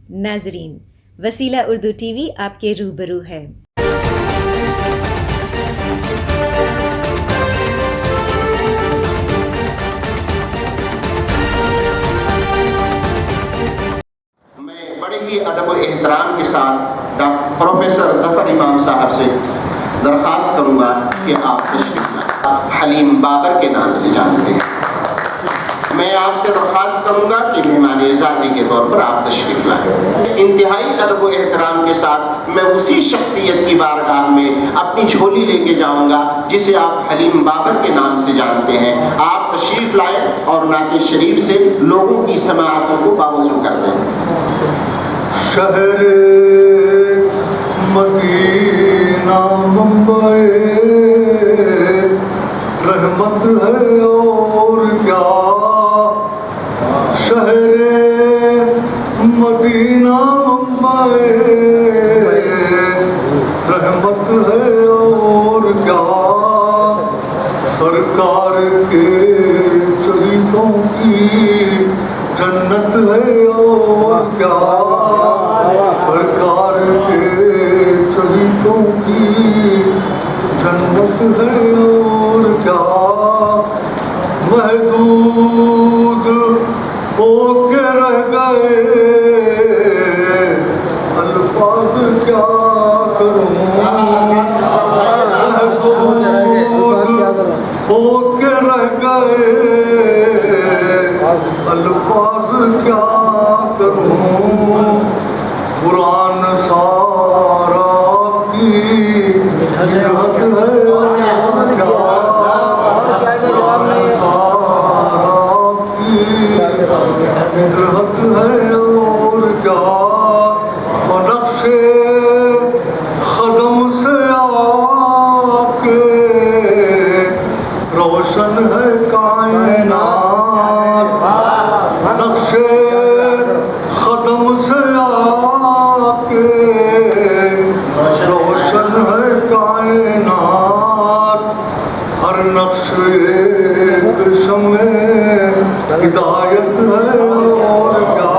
ناظرین، وسیلہ Urdu T V آپ کے روبرو ہے۔ میں بڑے ہی ادب و احترام کے ساتھ پروفیسر ظفر امام صاحب سے درخواست کروں گا کہ آپ تشریف لائیں۔ حلیم بابر کے نام سے جانتے ہیں۔ میں آپ سے درخواست کروں گا کہ مہمان اعزازی کے طور پر آپ تشریف لائیں۔ انتہائی ادب و احترام کے ساتھ میں اسی شخصیت کی بارگاہ میں اپنی جھولی لے کے جاؤں گا جسے آپ حلیم بابر کے نام سے جانتے ہیں۔ آپ تشریف لائیں اور نعت شریف سے لوگوں کی سماعتوں کو باوضو کر دیں۔ شہر مدینہ ممبئی رحمت ہے اور کیا، شہر مدینہ ممبئی رحمت ہے اور کیا، سرکار کے چریتوں کی جنت ہے اور کیا، سرکار کے چریتوں کی جنت ہے اور کیا، محدود ہو کے رہ گئے الفاظ کیا کروں، محدود ہو کے رہ گئے الفاظ کیا کروں، قرآن سارا کی جہت ہے اور کیا، قرآن سارا کی جہت ہے اور کیا، نقش قدم سے آ کے روشن ہے کائنات، نقش قدم سے آ کے روشن ہے کائنات، ہر نقش ایک شمع ہدایت ہے اور کیا،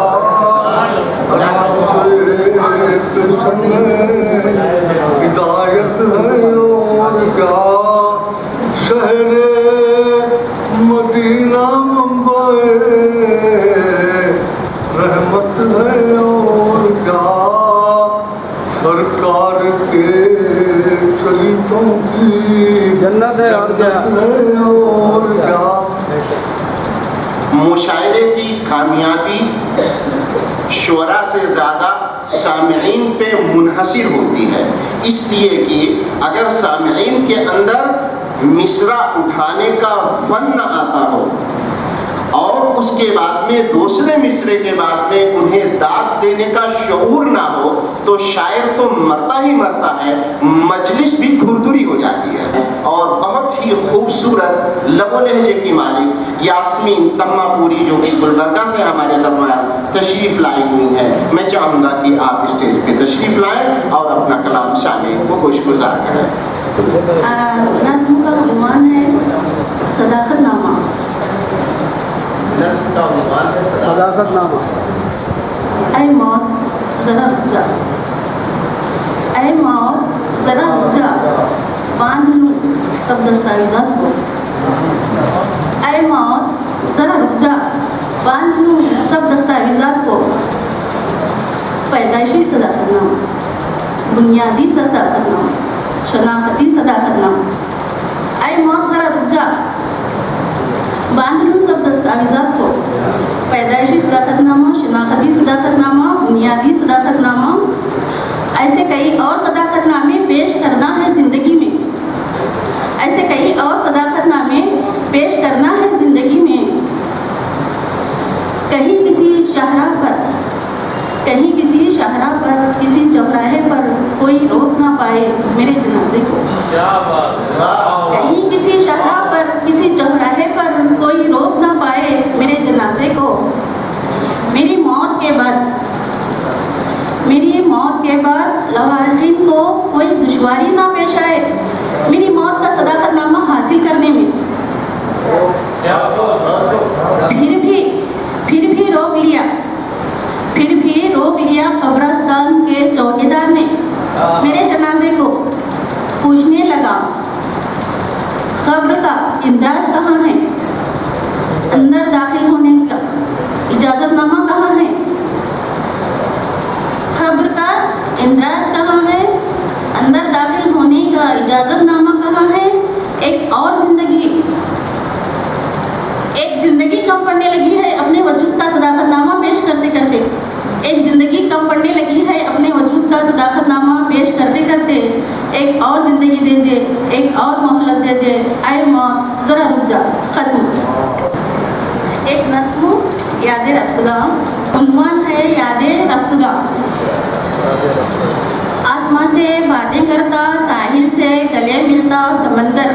ہر نقش ایک شمع ہدایت ہے اور کیا، شہر مدینہ ممبئی رحمت ہے اور کیا، سرکار کے چریتوں کی جنت ہے اور کیا۔ مشاعرے کی کامیابی شعراء سے زیادہ سامعین پہ منحصر ہوتی ہے، اس لیے کہ اگر سامعین کے اندر مصرع اٹھانے کا فن نہ آتا ہو اور اس کے بعد میں دوسرے مصرے کے بعد میں انہیں داد دینے کا شعور نہ ہو تو شاعر تو مرتا ہی مرتا ہے، مجلس بھی کھردری ہو جاتی ہے۔ اور بہت ہی خوبصورت لب و لہجے کی مالک یاسمین تمہ پوری جو کہ گلبرگہ سے ہمارے درمیان تشریف لائی ہوئی ہیں، میں چاہوں گا کہ آپ اسٹیج پہ تشریف لائیں اور اپنا کلام سامعین کو گوشگزار کریں۔ نظم کا عنوان ہے صداقت نامہ۔ نظم کا عنوان ہے صداقت نامہ۔ اے موت ذرا رک جا، اے موت ذرا رک جا، باندھ لوں سب دستاویزات کو، اے موت ذرا رک جا، باندھ لوں سب دستاویزات کو، پیدائشی صداقت نامہ، بنیادی صداقت نامہ، شناختی صداقت نامہ، اے موت ذرا رک جا، باندھ لوں سب دستاویزات کو، پیدائشی صداقت نامہ، شناختی صداقت نامہ، بنیادی صداقت نامہ، ایسے کئی اور صداقت نامے پیش کرنا ہے زندگی میں، ایسے کئی اور صداقت نامے پیش کرنا ہے زندگی میں، کہیں کسی شاہراہ پر، کہیں کسی شاہراہ پر، کسی چوراہے پر کوئی روک نہ پائے میرے جنازے کو، کہیں کسی شاہراہ پر، کسی چوراہے پر کوئی روک نہ پائے میرے جنازے کو، میری موت کے بعد، میری موت کے بعد لواحقین کو کوئی دشواری نہ پیش آئے میری موت کا صداقت نامہ حاصل کرنے میں، پھر بھی روک لیا، پھر بھی रोक लिया कब्रिस्तान के चौकीदार ने। मेरे जनाजे को पूछने लगा, कब्र का इंदराज कहाँ है, अंदर दाखिल होने का इजाज़तनामा कहाँ है, कब्र का इंदराज कहाँ है, अंदर दाखिल होने का इजाज़तनामा कहाँ है। एक जिंदगी कम पड़ने लगी है अपने वजूद का सदाकतनामा पेश करते करते। एक जिंदगी कम पड़ने लगी है अपने वजूद का सदाकतनामा पेश करते करते। एक और जिंदगी दे दे, एक और मोहलत दे दे, ऐ माँ ज़रा रुक जा, ख़त्म। एक नज़्म यादें रफ्तगां, उन्वान है यादें रफ्तगां। आसमां से बातें करता, साहिल से गले मिलता समंदर।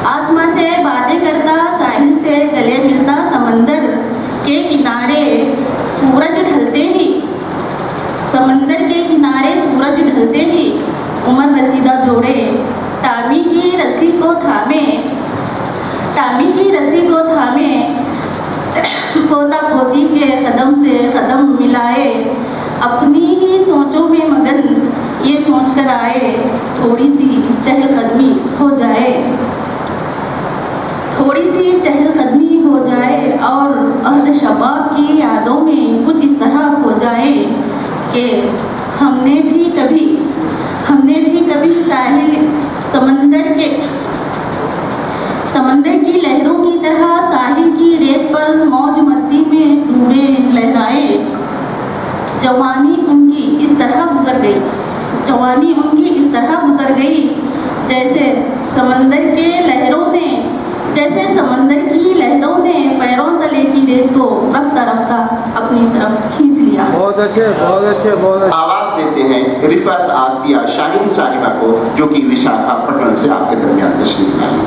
आसमां से बातें करता, साहिल से गले मिलता समंदर के किनारे सूरज ढलते ही, समंदर के किनारे सूरज ढलते ही उमर रसीदा जोड़े टामी की रस्सी को थामे, टामी की रस्सी को थामे, पोता पोती के कदम से कदम मिलाए, अपनी ही सोचों में मगन ये सोच कर आए, थोड़ी सी चहलकदमी हो जाए, थोड़ी सी चहलकदमी हो जाए और अहद शबाब की यादों में कुछ इस तरह हो जाए कि हमने भी कभी साहिल समंदर की लहरों की तरह साहिल की रेत पर मौज मस्ती में डूबे लहराए। जवानी उनकी इस तरह गुजर गई, जवानी उनकी इस तरह गुजर गई जैसे समंदर की लहरों ने पैरों तले की रेत को रफ्ता रफ्ता अपनी तरफ खींच लिया। बहुत अच्छे, बहुत अच्छे, बहुत अच्छे। आवाज देते हैं रिफत आसिया शाहीन साहिबा को, जो कि विशाखापट्टनम से आपके दरमियान तशरीफ लाई।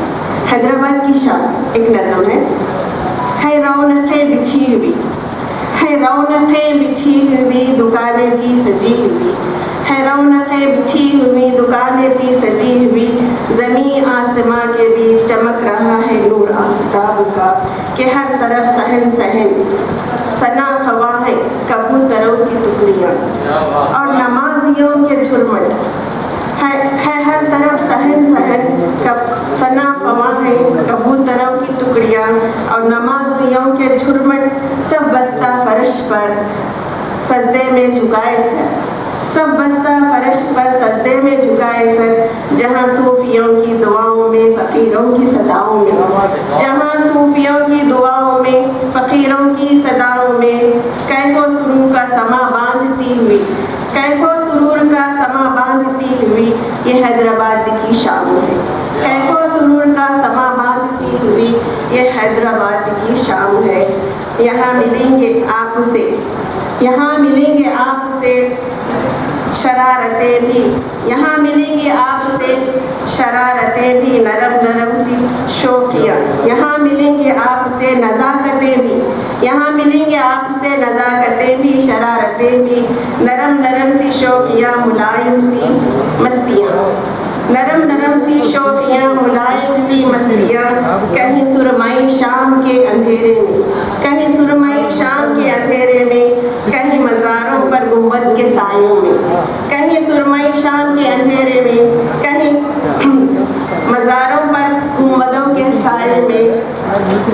हैदराबाद की शान एक नज़म है रौनक़ें बिछी हुई, है रौनक़ें बिछी हुई दुकानें भी सजी हुई, है रौनक़ें बिछी हुई दुकानें भी सजी हुई, ज़मीं आसमां के बीच चमक रहा है नूर आफ़ताब का, कि हर तरफ सहन सहन सना ख़वाहें कबूतरों की टुकड़ियाँ और नमाजियों के झुरमट है हर तरफ सहन सना ख़वाहें कबूतरों की टुकड़ियाँ और नमाजियों के झुरमट, सब बस्ता फर्श पर सजदे में झुकाए सर, सब बस्ता फर्श पर सजदे में झुकाए सर, जहाँ सूफियों की दुआओं में फ़कीरों की सदाओं में, जहाँ सूफियों की दुआओं में फ़कीरों की सदाओं में, कैफो सुरूर का समा बांधती हुई, कैफो सुरूर का समा बांधती हुई ये हैदराबाद की शाम है, कैफो सुरूर का समा बांधती हुई ये हैदराबाद की शाम है। यहाँ मिलेंगे आपसे, यहाँ मिलेंगे आपसे शरारतें भी, यहाँ मिलेंगे आपसे शरारतें भी, नरम नरम सी शौकियाँ, यहाँ मिलेंगे आपसे नज़ाकतें भी, यहाँ मिलेंगे आपसे नज़ाकतें भी, शरारतें भी, नरम नरम सी शौकियाँ मुलायम सी मस्तियाँ, नरम नरम सी शौकियाँ मुलायम सी मस्तियाँ, कहीं सुरमई शाम के अंधेरे में, कहीं सुरमई शाम के अंधेरे में, कहीं मज़ारों पर गुंबद के सायों में, कहीं सुरमई शाम के अंधेरे में, कहीं मज़ारों पर गुंबदों के साये में,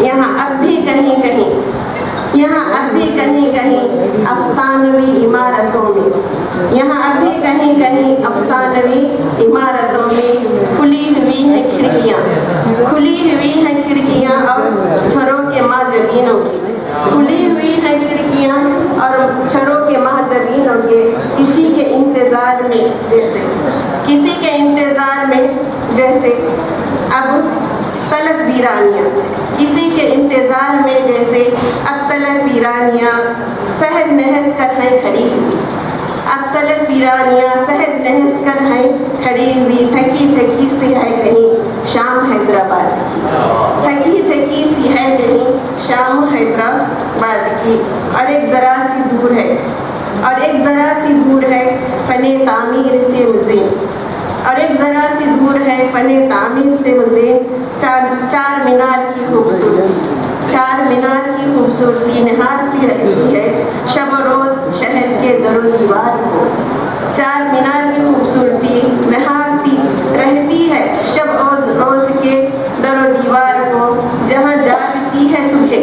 यहाँ अब भी कहीं कहीं, यहाँ अब भी कहीं कहीं अफसानवी इमारतों में, यहाँ अब भी कहीं कहीं अफसानवी इमारतों में खुली हुई हैं खिड़कियाँ, खुली हुई हैं खिड़कियाँ और छरों के माजबीनों की, खुली हुई हैं खिड़कियाँ और छरों के माजबीनों के, किसी के इंतज़ार में जैसे, किसी के इंतज़ार में जैसे अब तलक वीरानियाँ, किसी के इंतज़ार में जैसे अब तलक वीरानियाँ सहज नहस कर हैं खड़ी हुई, अब तलक वीरानियाँ सहज नहस कर हैं खड़ी हुई, थकी थकी सी है कहीं शाम हैदराबाद की, थकी थकी सी है कहीं शाम हैदराबाद की, और एक ज़रा सी दूर है, और एक ज़रा सी दूर है फ़ने तामीर से मुझे, और एक ज़रा सी दूर है फ़ने तामीर से मुझे चार मीनार की खूबसूरती, चार मीनार की खूबसूरती निहारती रहती है शब रोज शहर के दरो दीवार को। चार मीनार की खूबसूरती निहारती रहती है शब और रोज के दरो दीवार को। जहाँ जागती है सुबह,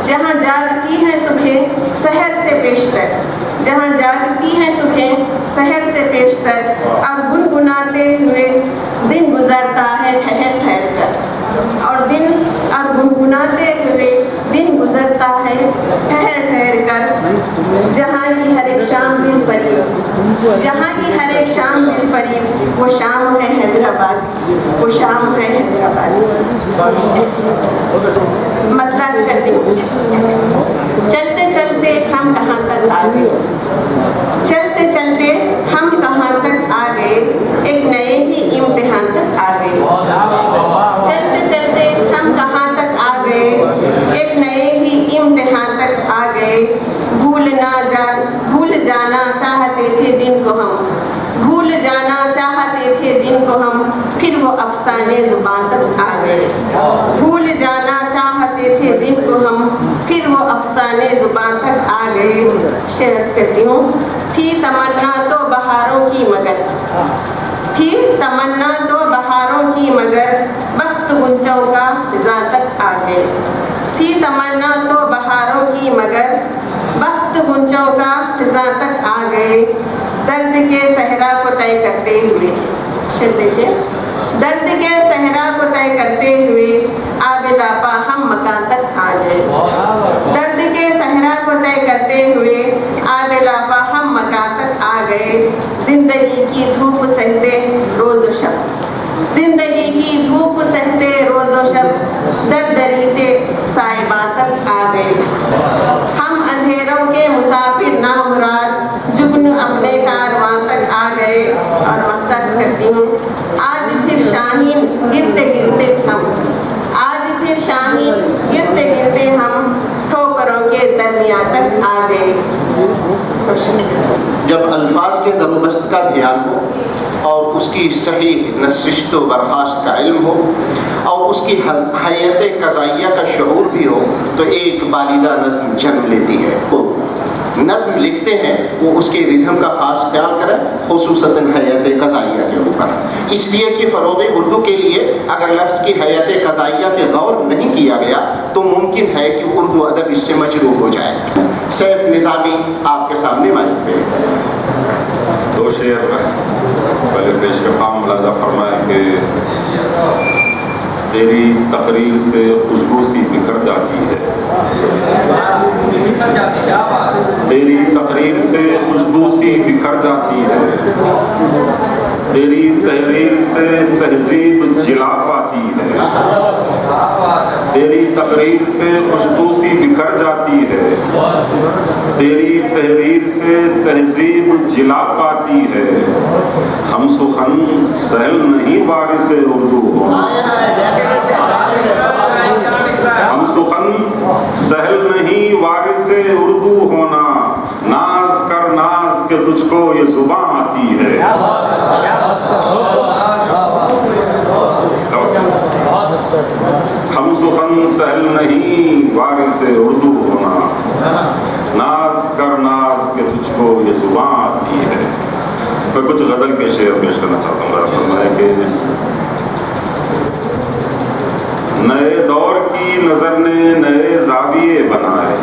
जहाँ जागती है सुबह शहर से पेशतर, जहाँ जागती है सुबह शहर से पेशतर। अब गुनगुनाते हुए दिन गुजरता है ठहर ठहर कर, और दिन अब गुनगुनाते हुए दिन गुजरता है ठहर ठहर कर। जहाँ की हर एक शाम दिल फरीब, जहाँ की हर एक शाम दिल फरीब, वो शाम है हैदराबाद, वो शाम है हैदराबाद। मतलब करती हूँ, चलते चलते हम कहाँ तक आ गए, चलते चलते हम कहाँ तक आ गए, एक नए ही इम्तिहान तक आ गए। चलते चलते हम कहाँ तक आ गए, एक नए ही इम्तिहान तक आ गए। भूल जाना चाहते थे जिनको हम, भूल जाना चाहते थे जिनको हम, फिर वो अफसाने जुबान तक आ गए। भूल जाना चाहते थे जिनको हम, फिर वो अफसाने जुबान तक आ गए। शेयर करती हूँ। थी तमन्ना तो बहारों की मगर, थी तमन्ना तो बहारों की मगर, वक्त गुंजों का फिजा तक आ गए। थी तमन्ना तो बहारों की मगर, वक्त गुंजों का फिजा तक आ गए। दर्द के सहरा को तय करते हुए, देखिए, दर्द के सहरा को तय करते हुए आबिलापा हम मकान तक आ गए। दर्द के सहरा को तय करते हुए आबिलापा हम मकान तक आ गए। जिंदगी की धूप सहते रोज शब, जिंदगी की धूप सहते रोज शब, दर दरीचे साहिबा तक आ गए। हम अंधेरों के मुसाफिर नामुराद जुगनू अपने कारवां तक आ गए। और मख्तर्स करती हूँ। आज फिर शाहीन गिरते गिरते हम, आज फिर शाहीन गिरते गिरते हम, ठोकरों के दरमियान तक आ गए। जब अल्फाज के दरोबस्त का ध्यान हो और उसकी सही नशिस्त व बर्खास्त का इल्म हो और उसकी हैयत क़ज़ाइया का शऊर भी हो, तो एक बालिदा नज़्म जन्म लेती है। तो नज़्म लिखते हैं वो उसके रिदम का ख़ास ख्याल करें, खुसूसन हैयत क़ज़ाइया के ऊपर। इसलिए कि फ़रोग़ उर्दू के लिए अगर लफ्ज़ की हैयत क़ज़ाइया पे गौर नहीं किया गया तो मुमकिन है कि उर्दू अदब इससे मजरूह हो जाए। सैफ निज़ामी आपके सामने माइक पे। दो शेर पहले पेश करता हूँ। मुलाज़ा फरमाए कि तेरी तकरीर से खुशबू सी बिखर जाती है, तेरी तकरीर से खुशबू सी बिखर जाती है, तेरी तहरीर से तहजीब जिला पाती है, तेरी तकरीर से खुशबू सी बिखर जाती है, तेरी तहरीर से तहजीब जिला पाती है। हम सुखन सहल नहीं वारिस उर्दू होना, हम सुखन सहल नहीं वारिस उर्दू होना, नाज कर नाज के तुझको ये जुबां आती है। हम सुखन सहल नहीं वारिस उर्दू होना, नाज कर नाज के तुझको ये जुबां आती है। मैं कुछ गज़ल के शेर पेश करना चाहता हूँ। फरमाए कि नए दौर की नज़र ने नए ज़ाविये बनाए,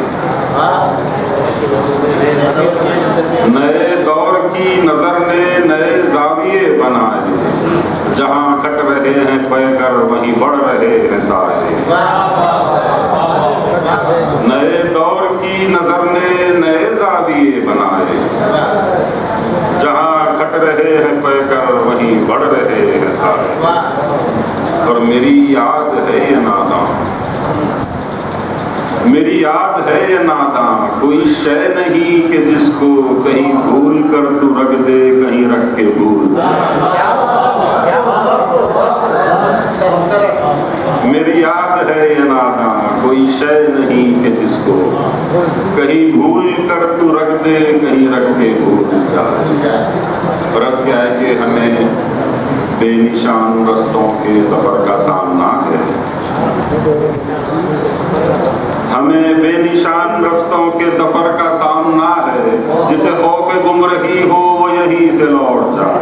नए दौर की नज़र ने नए ज़ाविये बनाए, जहाँ कट रहे हैं पैकर वहीं बढ़ रहे हैं साए। नए दौर की नज़र ने नए ज़ाविये बनाए, जहाँ कट रहे हैं पैकर वहीं बढ़ रहे हैं साए। और मेरी याद है ये नादां, मेरी याद है ये नादां, कोई शय नहीं कि जिसको कहीं भूल कर तू रख दे, कहीं रख के भूल। मेरी याद है ये नादां, कोई शय नहीं कि जिसको कहीं भूल कर तू रख दे, कहीं रख के भूल जाए। फर्ज क्या है कि हमें बेनिशान रस्तों के सफ़र का सामना है। ہمیں بے نشان رستوں کے سفر کا سامنا ہے، جسے خوف گمرہی ہو وہ یہیں سے لوٹ جائے۔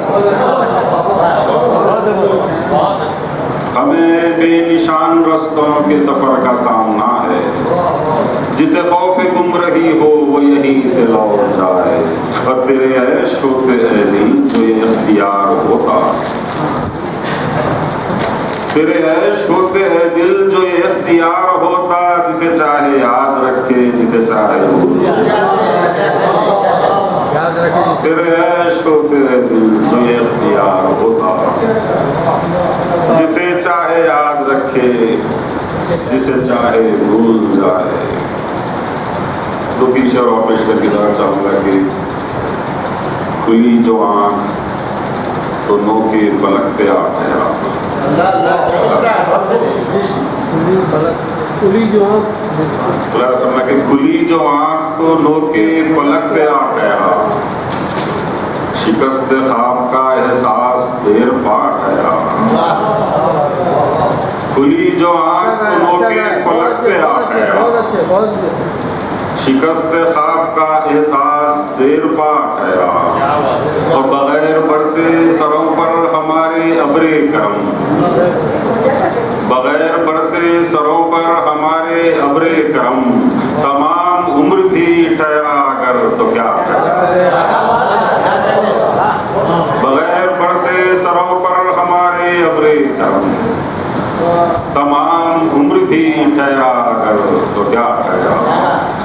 ہمیں بے نشان رستوں کے سفر کا سامنا ہے، جسے خوف گمرہی ہو وہ یہیں سے لوٹ جائے۔ اور تیرے عیش ہوتے اے دل جو یہ اختیار ہوتا، تیرے عیش ہوتے ہے دل جو یہ اختیار ہوتا، جسے چاہے یاد رکھے جسے چاہے بھول جائے۔ تیرے عیش ہوتے ہے دل جو یہ اختیار ہوتا، جسے چاہے یاد رکھے جسے چاہے بھول جائے۔ دو تین شعر اور پیش کر کے جانا چاہوں گا کہ کھلی جو آنکھ تو نو کے پلک پہ آ ٹھہرا، کھلی جو آنکھ تو نو کے پلک پہ آ ٹھہرا، شکست خواب کا احساس دیر پا ٹھہرا۔ کھلی جو آنکھ تو نو کے پلک پہ آ ٹھہرا، شکست خواب کا احساس دیر پا ٹھہرا، اور بغیر برسے سروں پر ہمارے ابر کرم، بغیر برسے سروں پر ہمارے ابر کرم، تمام عمر بھی ٹھہرا کر تو کیا ٹھہرا۔ بغیر برسے سروں پر ہمارے ابر کرم، تمام عمر بھی ٹھہرا کر تو کیا ٹھہرا۔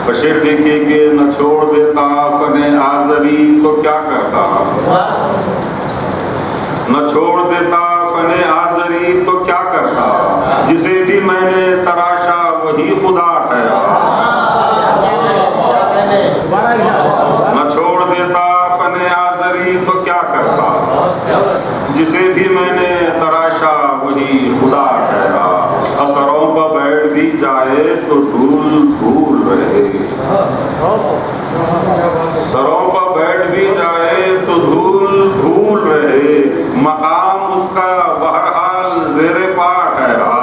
بشیر دیکھے کہ نہ چھوڑ دیتا فن آزری تو کیا کرتا، نہ چھوڑ دیتا فن آزری تو کیا کرتا، جسے بھی میں نے تراشا وہی خدا ٹھہرا۔ نہ چھوڑ دیتا فن آزری تو کیا کرتا، جسے بھی میں نے تراشا وہی خدا ٹھہرا۔ اثروں پر بیٹھ بھی جائے تو دھول دھول رہے، سروں پر بیٹھ بھی جائے تو دھول دھول رہے، مقام اس کا بہرحال زیر پا ٹھہرا۔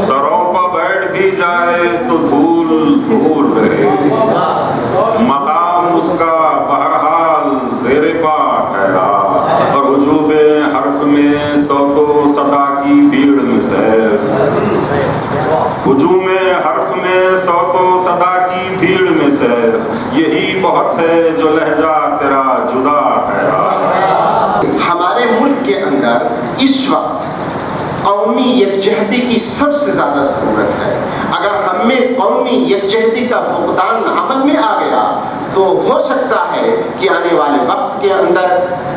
سروں پر بیٹھ بھی جائے تو دھول دھول رہے، مقام اس کا بہرحال زیر پا ٹھہرا۔ اور ہجوم حرف میں صوت و صدا کی بھیڑ میں سیر، ہجوم حرف میں صوت و صدا کی بھیڑ میں سیر، یہی بہت ہے جو لہجہ تیرا جدا ٹھہرا۔ ہمارے ملک کے اندر اس وقت قومی یکجہتی کی سب سے زیادہ ضرورت ہے۔ اگر ہم میں قومی یکجہتی کا فقدان عمل میں آ گیا تو ہو سکتا ہے کہ آنے والے وقت کے اندر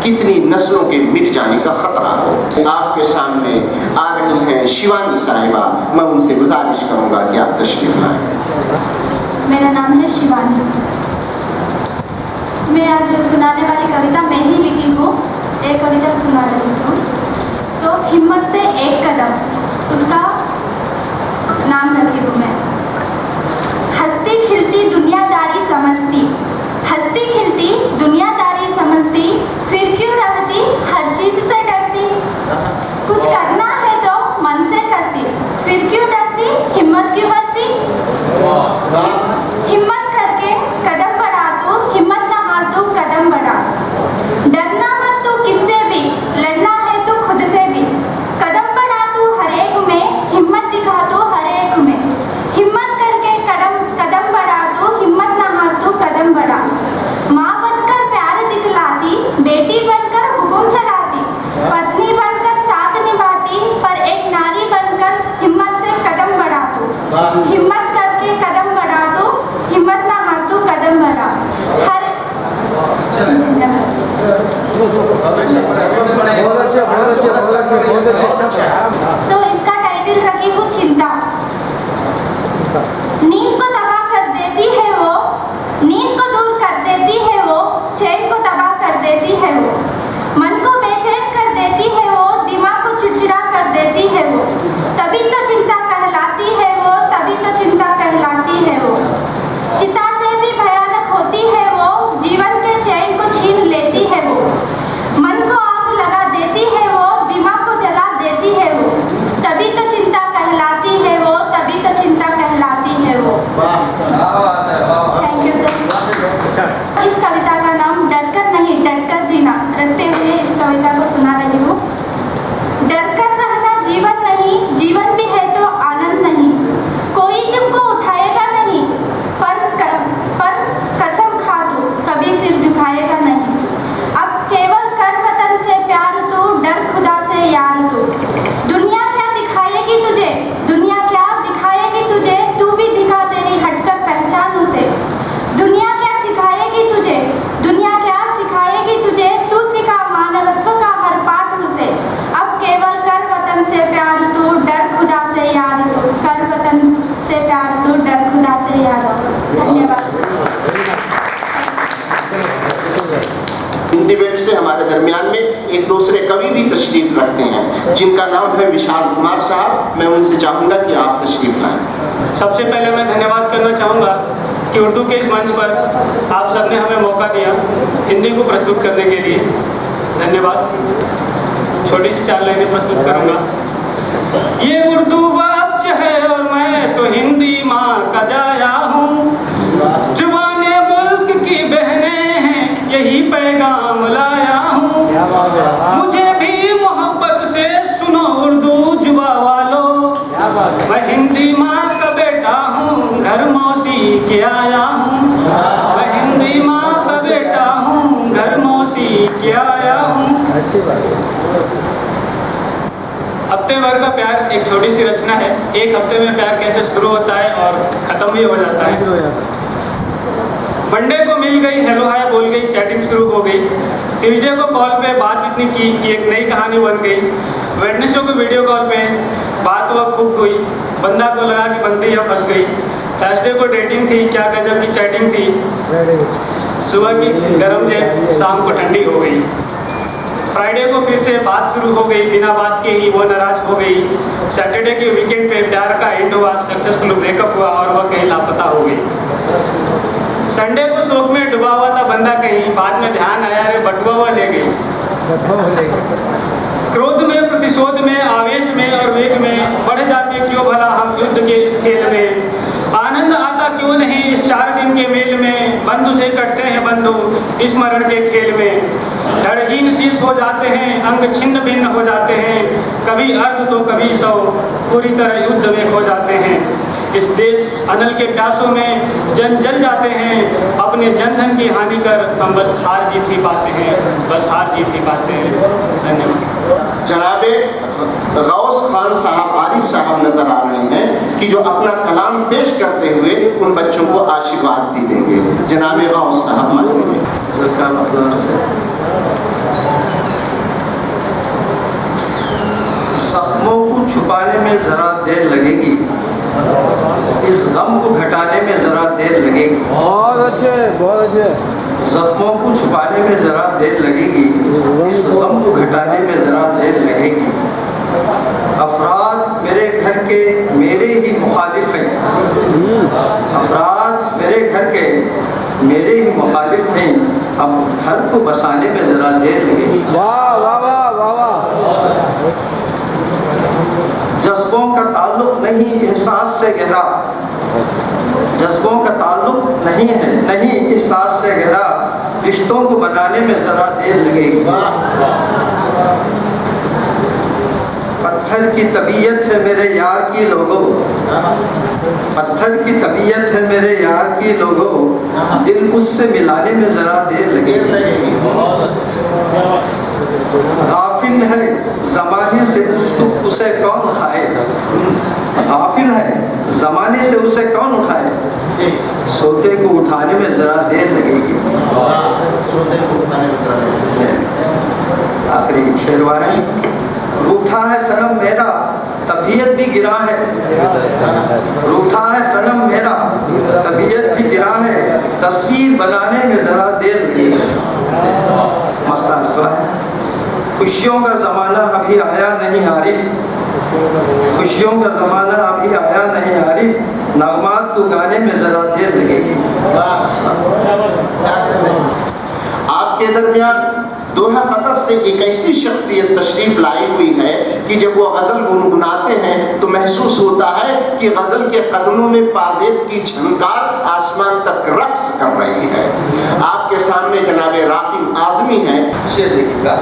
کتنی نسلوں کے مٹ جانے کا خطرہ ہو۔ آپ کے سامنے آ رہی ہیں شیوانی صاحبہ، میں ان سے گزارش کروں گا کہ آپ تشریف لائیں۔ میرا نام ہے شیوانی، میں آج سنانے والی کویتا میں ہی لکھی ہوں، ایک کویتا سنا رہی ہوں۔ تو ہمت سے ایک قدم، اس کا نام رکھی ہوں میں۔ ہستی کھلتی دنیا داری سمجھتی، ہستی کھلتی دنیا داری سمجھتی، پھر کیوں رہتی ہر چیز سے ڈرتی، کچھ کرنا ہے تو من سے کرتی، پھر کیوں ڈرتی ہمت کیوں ہارتی، ہمت کر کے قدم بڑھا تو، ہمت نہ ہار تو قدم بڑھا، ڈرنا مت تو کس سے بھی، لڑنا ہے تو خود سے بھی، قدم بڑھا تو ہر ایک میں، ہمت دکھا تو ہر ایک میں، ہمت کر کے قدم بڑھا تو، ہمت نہ ہار تو قدم بڑھا، ماں بن کر پیار دکھلاتی، بیٹی بن کر حکم چلاتی، پتنی بن کر ساتھ نبھاتی، پر ایک ناری بن کر ہمت سے قدم بڑھا تو، ہمت کر کے قدم بڑھا تو، ہمت نہ ہار تو قدم بڑھا، ہر تو اس کا ٹائٹل رکھی ہوں چنتا۔ نیند کو تباہ کر دیتی ہے وہ، نیند کو دور کر دیتی ہے وہ، چین کو تباہ کر دیتی ہے وہ، من کو بے چین کر دیتی ہے وہ، دماغ کو چڑچڑا کر دیتی ہے وہ، تبھی تو چنتا کہلاتی ہے وہ، تبھی تو چنتا کہلاتی ہے وہ، چتا سے بھی بھیانک ہوتی ہے وہ، جیون کے چین کو چھین لیتی ہے وہ، من کو آگ لگا دیتی ہے وہ، دماغ کو स्टूडेंट से हमारे दरमियान में एक दूसरे कवि भी तशरीफ रखते हैं जिनका नाम है विशाल कुमार साहब। मैं उनसे चाहूँगा कि आप तशरीफ लाएं। सबसे पहले मैं धन्यवाद करना चाहूँगा कि उर्दू के इस मंच पर आप सबने हमें मौका दिया हिंदी को प्रस्तुत करने के लिए, धन्यवाद। छोटी सी 4 लाइनें प्रस्तुत करूँगा। ये उर्दू बात है और मैं तो हिंदी माँ का जाया हूँ, जुबाने मुल्क की बहनें हैं यही पैगाम लाया हूँ। मुझे भी मोहब्बत से सुनो उर्दू जुबा वालों, मैं हिंदी माँ का बेटा हूँ घर मौसी के आया हूँ। मैं हिंदी माँ का बेटा हूँ घर मौसी के आया हूँ। हफ्ते भर का प्यार एक छोटी सी रचना है। एक हफ्ते में प्यार कैसे शुरू होता है और ख़त्म भी हो जाता है। मंडे को मिल गई, हेलो हाय बोल गई, चैटिंग शुरू हो गई। ट्यूसडे को कॉल पे बात इतनी की कि एक नई कहानी बन गई। वेडनेसडे को वीडियो कॉल पे बात हुआ, खूब हुई, बंदा को लगा कि बनती है, फंस गई। थर्सडे को डेटिंग थी, क्या गजब की चैटिंग थी। सुबह की गर्म जेब शाम को ठंडी हो गई। फ्राइडे को फिर से बात शुरू हो गई, बिना बात के ही वो नाराज हो गई। सैटरडे के वीकेंड पे प्यार का एंड हुआ, सक्सेसफुल ब्रेकअप हुआ और वह कहीं लापता हो गई। संडे को शोक में डूबा हुआ था बंदा कहीं, बाद में ध्यान आया अरे बटुआ हुआ ले गई। क्रोध में, प्रतिशोध में, आवेश में और वेग में बढ़ जाते क्यों भला हम युद्ध के इस खेल में। आनंद आता क्यों नहीं इस 4 दिन के मेल में। बंधु से कटते हैं बंधु स्मरण के खेल में। धड़हीन शीश हो जाते हैं, अंग छिन्न भिन्न हो जाते हैं। कभी अर्ध तो कभी 100 पूरी तरह युद्ध में खो जाते हैं। इस देश अनल के प्यासों में जन जल जाते हैं। अपने जनधन की हानि कर हम बस हार जीत ही पाते हैं, बस हार जीत ही पाते हैं। धन्यवाद। जनाबे गौस खान साहब, आरिफ साहब नजर आ रहे हैं कि जो अपना कलाम पेश करते हुए उन बच्चों को आशीर्वाद भी देंगे। जनाबे गौस साहब मानिए। जख्मों को छुपाने में ज़रा देर लगेगी, इस गम को घटाने में ज़रा देर लगेगी। बहुत अच्छे, बहुत अच्छे। जख्मों को छुपाने में ज़रा देर लगेगी, इस गम को घटाने में ज़रा देर लगेगी। अफराद मेरे घर के मेरे ही मुखालिफ हैं, अफराद मेरे घर के मेरे ही मुखालिफ हैं। अब घर को बसाने में ज़रा देर लगेगी। वाह वाह वाह वाह वाह। जज्बों का ताल्लुक नहीं एहसास से गहरा, जज्बों का ताल्लुक नहीं है, नहीं एहसास से गहरा। रिश्तों को बनाने में ज़रा देर लगेगी। पत्थर की तबीयत है मेरे यार की लोगों, पत्थर की तबीयत है मेरे यार की लोगों। दिल उससे मिलाने में ज़रा देर लगेगी। गाफिल है ज़माने से उसे कौन उठाए, गाफिल है ज़माने से उसे कौन उठाए। सोते को उठाने में ज़रा देर लगेगी। आखिरी शेरवानी। रूठा है सनम मेरा तबीयत भी गिरा है, रूठा है सनम मेरा तबीयत भी गिरा है। तस्वीर बनाने में ज़रा देर लगेगी। मख्तार साहब। खुशियों का ज़माना अभी आया नहीं आरिफ, खुशियों का ज़माना अभी आया नहीं आरिफ। नगमात को गाने में ज़रा देर लगेगी। आपके दरमियान दोहा कतर से एक ऐसी शख्सियत तशरीफ लाई हुई है कि जब वो गज़ल गुनगुनाते हैं तो महसूस होता है कि गज़ल के कदमों में पाजेब की झनकार आसमान तक रक्स कर रही है। आपके सामने जनाबे राकिब आज़मी हैं। शेर देखिएगा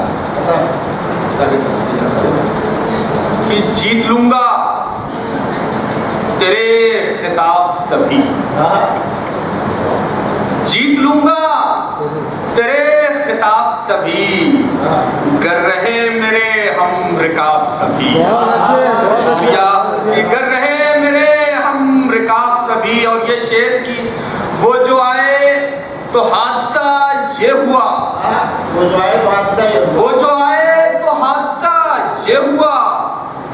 कि जीत लूंगा तेरे खिताब सभी, जीत लूंगा तेरे खिताब सभी। गर रहे मेरे हम रिकाब सभी, शुक्रिया कि गर रहे मेरे हम रिकाब सभी। और ये शेर की वो जो आए तो हादसा ये हुआ, वो जो आए तो हादसा ये हुआ, वो जो आए तो हादसा ये हुआ।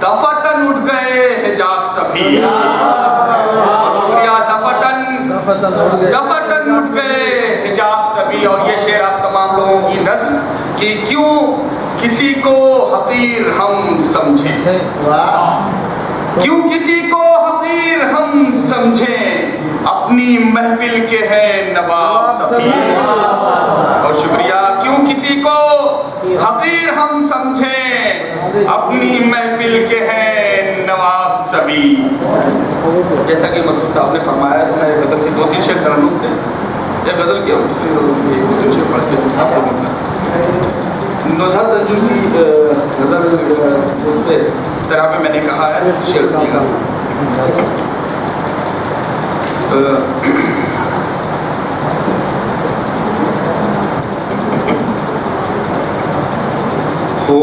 दफातन उठ गए हिजाब सभी, और शुक्रिया दफातन उठ गए हिजाब सभी। और ये शेर आप तमाम लोग लोगों की नज़्म कि क्यों किसी को हकीर हम समझें, क्यों किसी को हकीर हम समझें, अपनी महफिल के हैं नवाब सभी। और शुक्रिया। क्यों किसी को हकीर हम समझें, अपनी महफिल के हैं नवाब सभी। जैसा कि मसूद साहब ने फरमाया, तो मैं गज़ल के 2-3 शेर तरन्नुम से या गज़ल के 2-3 शेर पढ़ के नुज़हत अंजुम की गज़ल उस पे तरह में मैंने कहा है, शेर सुनिएगा। हो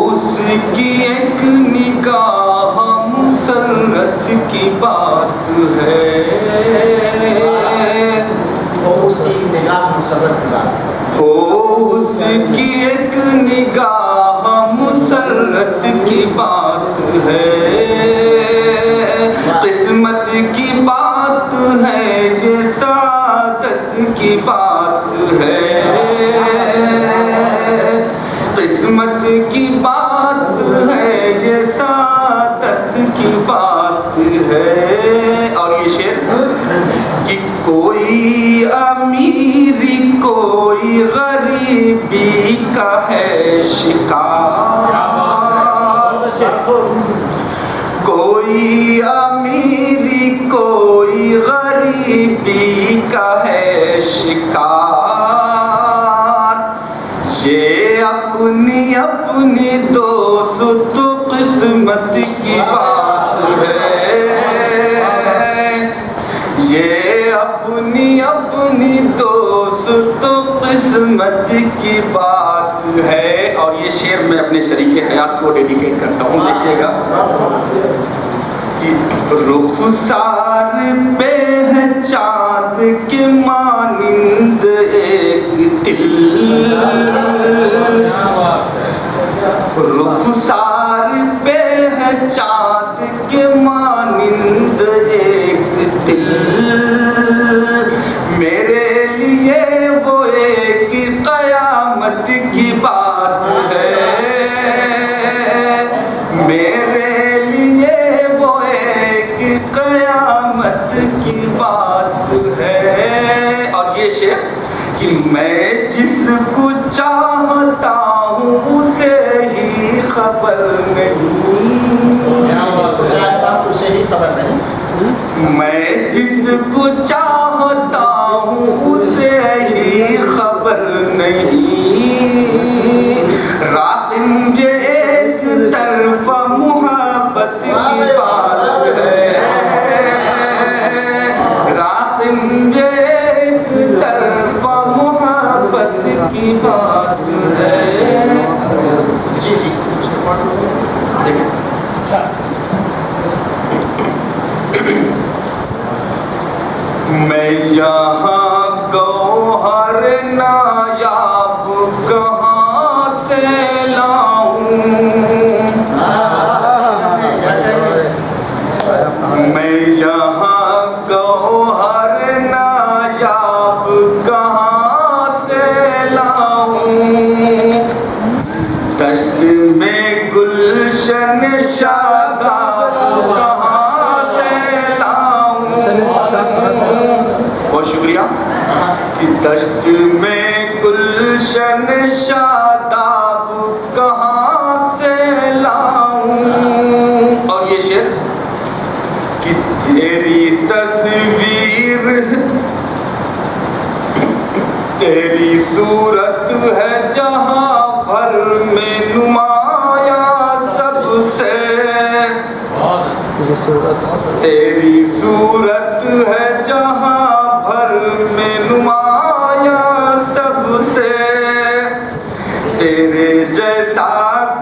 उसकी एक निगाह मुसर्रत की बात है, हो उसकी निगाह मुसर्रत की बात, हो उसकी एक निगाह मुसर्रत की बात है, किस्मत की बात है ये सादत की बात है, किस्मत की बात है ये सादत की बात है। और ये शेर कि कोई अमीरी कोई गरीबी का है शिकार, कोई अमीरी कोई गरीबी का है शिकार, ये अपनी अपनी दोस्त किस्मत की बात है, ये अपनी अपनी दोस्त किस्मत की बात है। और ये शेर मैं अपने शरीके हयात को डेडिकेट करता हूँ, देखिएगा कि रुखसार पे है चाँद के मानिंद एक दिल, रुखसार पे है चाँद के मानिंद एक दिल, मेरे लिए वो एक क़यामत की बात है, मेरे लिए वो एक क़यामत की बात है। और ये शेर कि मैं जिसको चाहता हूँ उसे ही खबर नहीं, उसे ही खबर नहीं, मैं जिसको चाहता हूँ उसे ही खबर नहीं, रातिम ये एक तरफा मोहब्बत की बात है, रातिम ये एक तरफा मोहब्बत की बात है। जी जी मैं यहाँ गौहर नायाब कहाँ से लाऊं, मैं यहाँ गौहर नायाब कहाँ से लाऊं, दश्त में गुलशन शादाब कहाँ से लाऊं। बहुत शुक्रिया। कि दश्त में गुलशन शादाब कहाँ से लाऊं। और ये शेर कि तेरी तस्वीर तेरी सूरत है जहाँ भर में नुमाया सबसे, तेरी सूरत है जहाँ भर में नुमाया सबसे, तेरे जैसा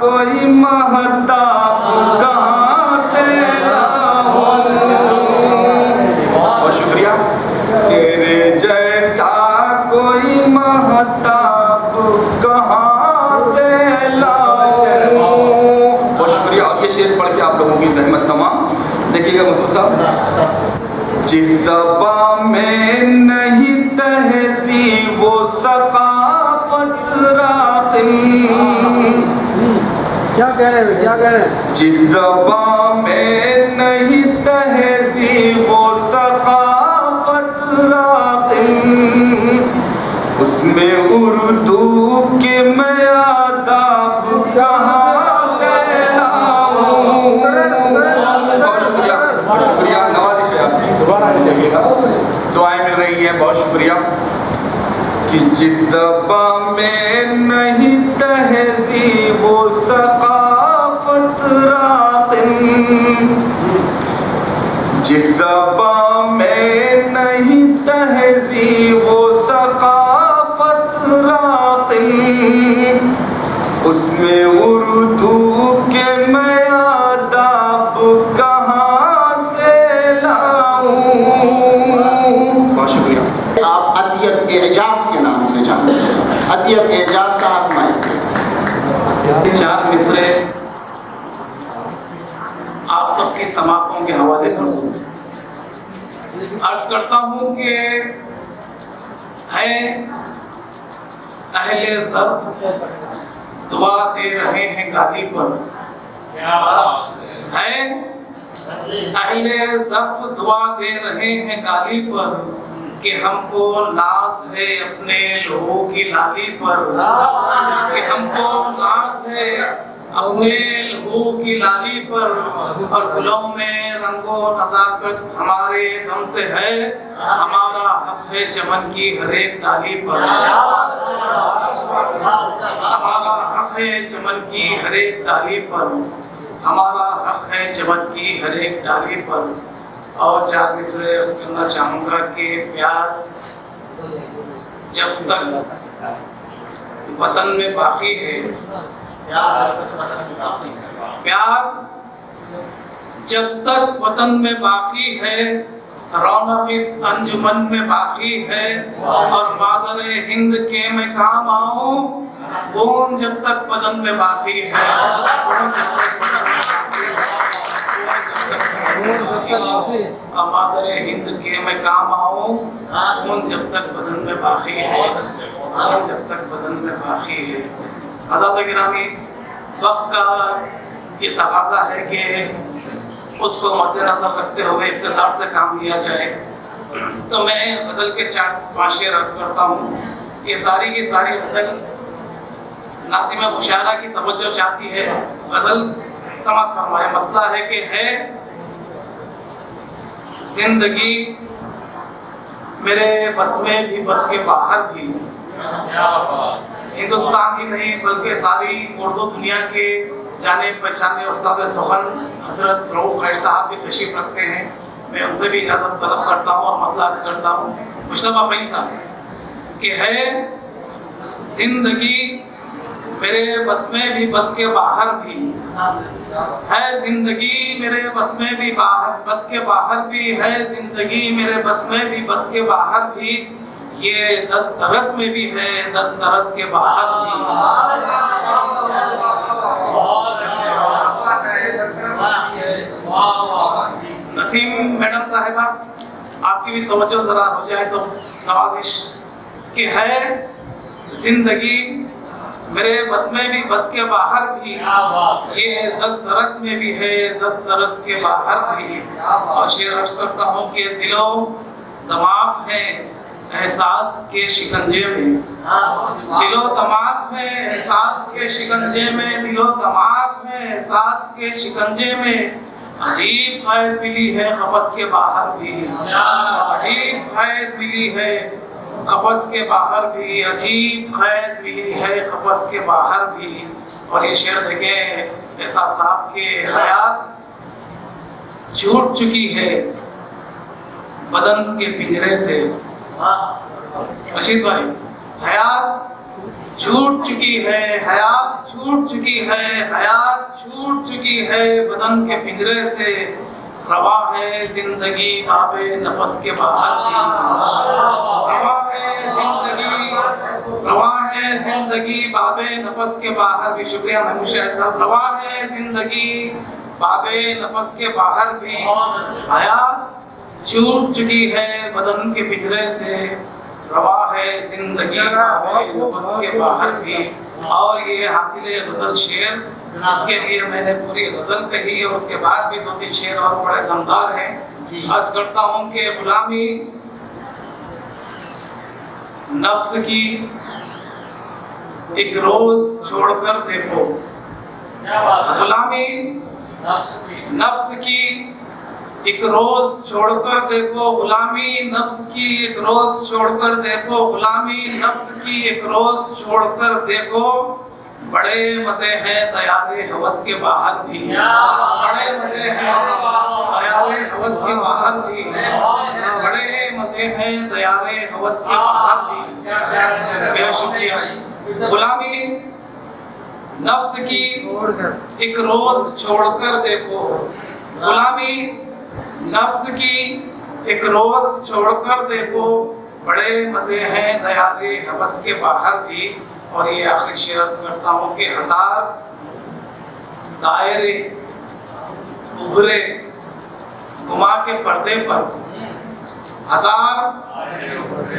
कोई महताब कहाँ से लाऊं। बहुत शुक्रिया। तेरे जैसा कोई महताब कहाँ से लाऊं। बहुत शुक्रिया। और ये शेर पढ़ के आप लोगों की जहमत तमाम देखिएगा मसूद साहब। जिस ज़बान में नहीं तहज़ीब वो सक़ाफ़त کیا کہہ رہے ہیں، کیا کہہ رہے ہیں؟ جس زبان میں نہیں تہذیب و ثقافت راقم، اس میں اردو کے میں آداب کہاں سے لاؤں؟ بہت شکریہ، بہت شکریہ، نوازش ہے آپ کی، دوبارہ دیکھیے گا، دعائیں مل رہی ہیں، بہت شکریہ۔ کہ جس زبان میں نہیں تہذیب و ثقافت راقم، جس زبان میں نہیں تہذیب و ثقافت راقم، اس میں اردو کے میں آداب کہاں سے لاؤں؟ بہت شکریہ۔ آپ اطیب اعجاز کے نام سے جانتے ہیں، اطیب اعجاز صاحب مائک۔ چار مصرے آپ سب کی سماعتوں کے حوالے کروں۔ عرض کرتا ہوں کہ ہے اہل ضبط دعا دے رہے ہیں گالی پر، ہے اہل ضبط دعا دے رہے ہیں گالی پر، کہ ہم کو ناز ہے اپنے لوگوں کی لالی پر، کہ ہم کو ناز ہے اپنے لوگوں کی لالی پر، اور گلوں میں رنگ و نزاکت ہمارے دم سے ہے، ہمارا حق ہے چمن کی ہر ایک ڈالی پر، ہمارا حق ہے چمن کی ہر ایک ڈالی پر، ہمارا حق ہے چمن کی ہر ایک ڈالی پر۔ اور چار مصرے عرض کرنا چاہوں گا کہ پیار جب تک وطن میں باقی ہے، پیار جب تک وطن میں باقی ہے، رونق اس انجمن میں باقی ہے، اور مادر ہند کے میں کام آؤں، خون جب تک بدن میں باقی ہے، مادر ہند کے میں کام آؤں، خون جب تک بدن میں باقی ہے، خون جب تک بدن میں باقی ہے۔ حضرات گرامی، وقت کا یہ تقاضا ہے کہ اس کو مد نظر رکھتے ہوئے اختصار سے کام لیا جائے، تو میں غزل کے 4-5 شعر عرض کرتا ہوں۔ یہ ساری کی ساری غزل ناظم مشاعرہ کی توجہ چاہتی ہے۔ غزل سماعت فرمائے، مسئلہ ہے کہ ہے زندگی میرے بس میں بھی بس کے باہر بھی، ہندوستان ہی نہیں بلکہ ساری اردو دنیا کے جانے پہچانے استاد سخن حضرت رؤوف خیر صاحب بھی تشریف رکھتے ہیں، میں ان سے بھی اجازت طلب کرتا ہوں اور مسئلہ عرض کرتا ہوں۔ مشتبہ فہیم صاحب کہ ہے زندگی میرے بس میں بھی بس کے باہر بھی، ہے زندگی میرے بس میں بھی بس کے باہر بھی، ہے زندگی میرے بس میں بھی بس کے باہر بھی، یہ 10 طرز میں بھی ہے 10 طرز کے باہر بھی۔ نسیم میڈم صاحبہ، آپ کی بھی توجہ ذرا ہو جائے تو نوازش کہ ہے زندگی میرے بس میں بھی بس کے باہر بھی، یہ 10 طرز میں بھی ہے 10 طرز کے باہر بھی۔ اور شعر عرض کرتا ہوں کہ دل و دماغ ہے احساس کے شکنجے میں، دل و دماغ ہے احساس کے شکنجے میں، دل و دماغ ہے احساس کے شکنجے میں، عجیب قید ملی ہے قفس کے باہر بھی، عجیب قید ملی ہے قفس کے باہر بھی، عجیب قید ملی ہے قفس کے باہر بھی۔ اور یہ شعر دیکھیں احساس صاحب کے حیات چھوٹ چکی ہے بدن کے پنجرے سے، رشید بھائی حیات چھوٹ چکی ہے، حیات چھوٹ چکی ہے، حیات چھوٹ چکی ہے بدن کے پنجرے سے، روا ہے زندگی باب نفس کے باہر بھی، روا ہے زندگی، روا ہے زندگی باب نفس کے باہر بھی۔ شکریہ محمود شاہد صاحب۔ روا ہے زندگی باب نفس کے باہر بھی، حیات چھوٹ چکی ہے بدن کے پنجرے سے، روا ہے زندگی باب نفس کے باہر بھی۔ اور یہ حاصل غزل شعر اس کے لیے میں نے پوری غزل کہی اور اس کے بعد بھی 2-3 شعر اور بڑے دمدار ہیں. عرض کرتا ہوں کہ غلامی نفس کی ایک روز چھوڑ کر دیکھو. غلامی نفس کی ایک روز چھوڑ کر دیکھو. غلامی نفس کی ایک روز چھوڑ کر دیکھو. غلامی نفس کی ایک روز چھوڑ کر دیکھو. بڑے مزے ہیں دیار ہوس کے باہر بھی. بڑے مزے ہیں دیار ہوس کے باہر بھی. بڑے مزے ہیں دیار ہوس کے باہر بھی. بے شکریہ. غلامی نفس کی ایک روز چھوڑ کر دیکھو. غلامی نفس کی ایک روز چھوڑ کر دیکھو. بڑے مزے ہیں دیار ہوس کے باہر بھی. اور یہ آخری شعر عرض کرتا ہوں کہ 1000 دائرے ابھرے گما کے پردے پر. 1000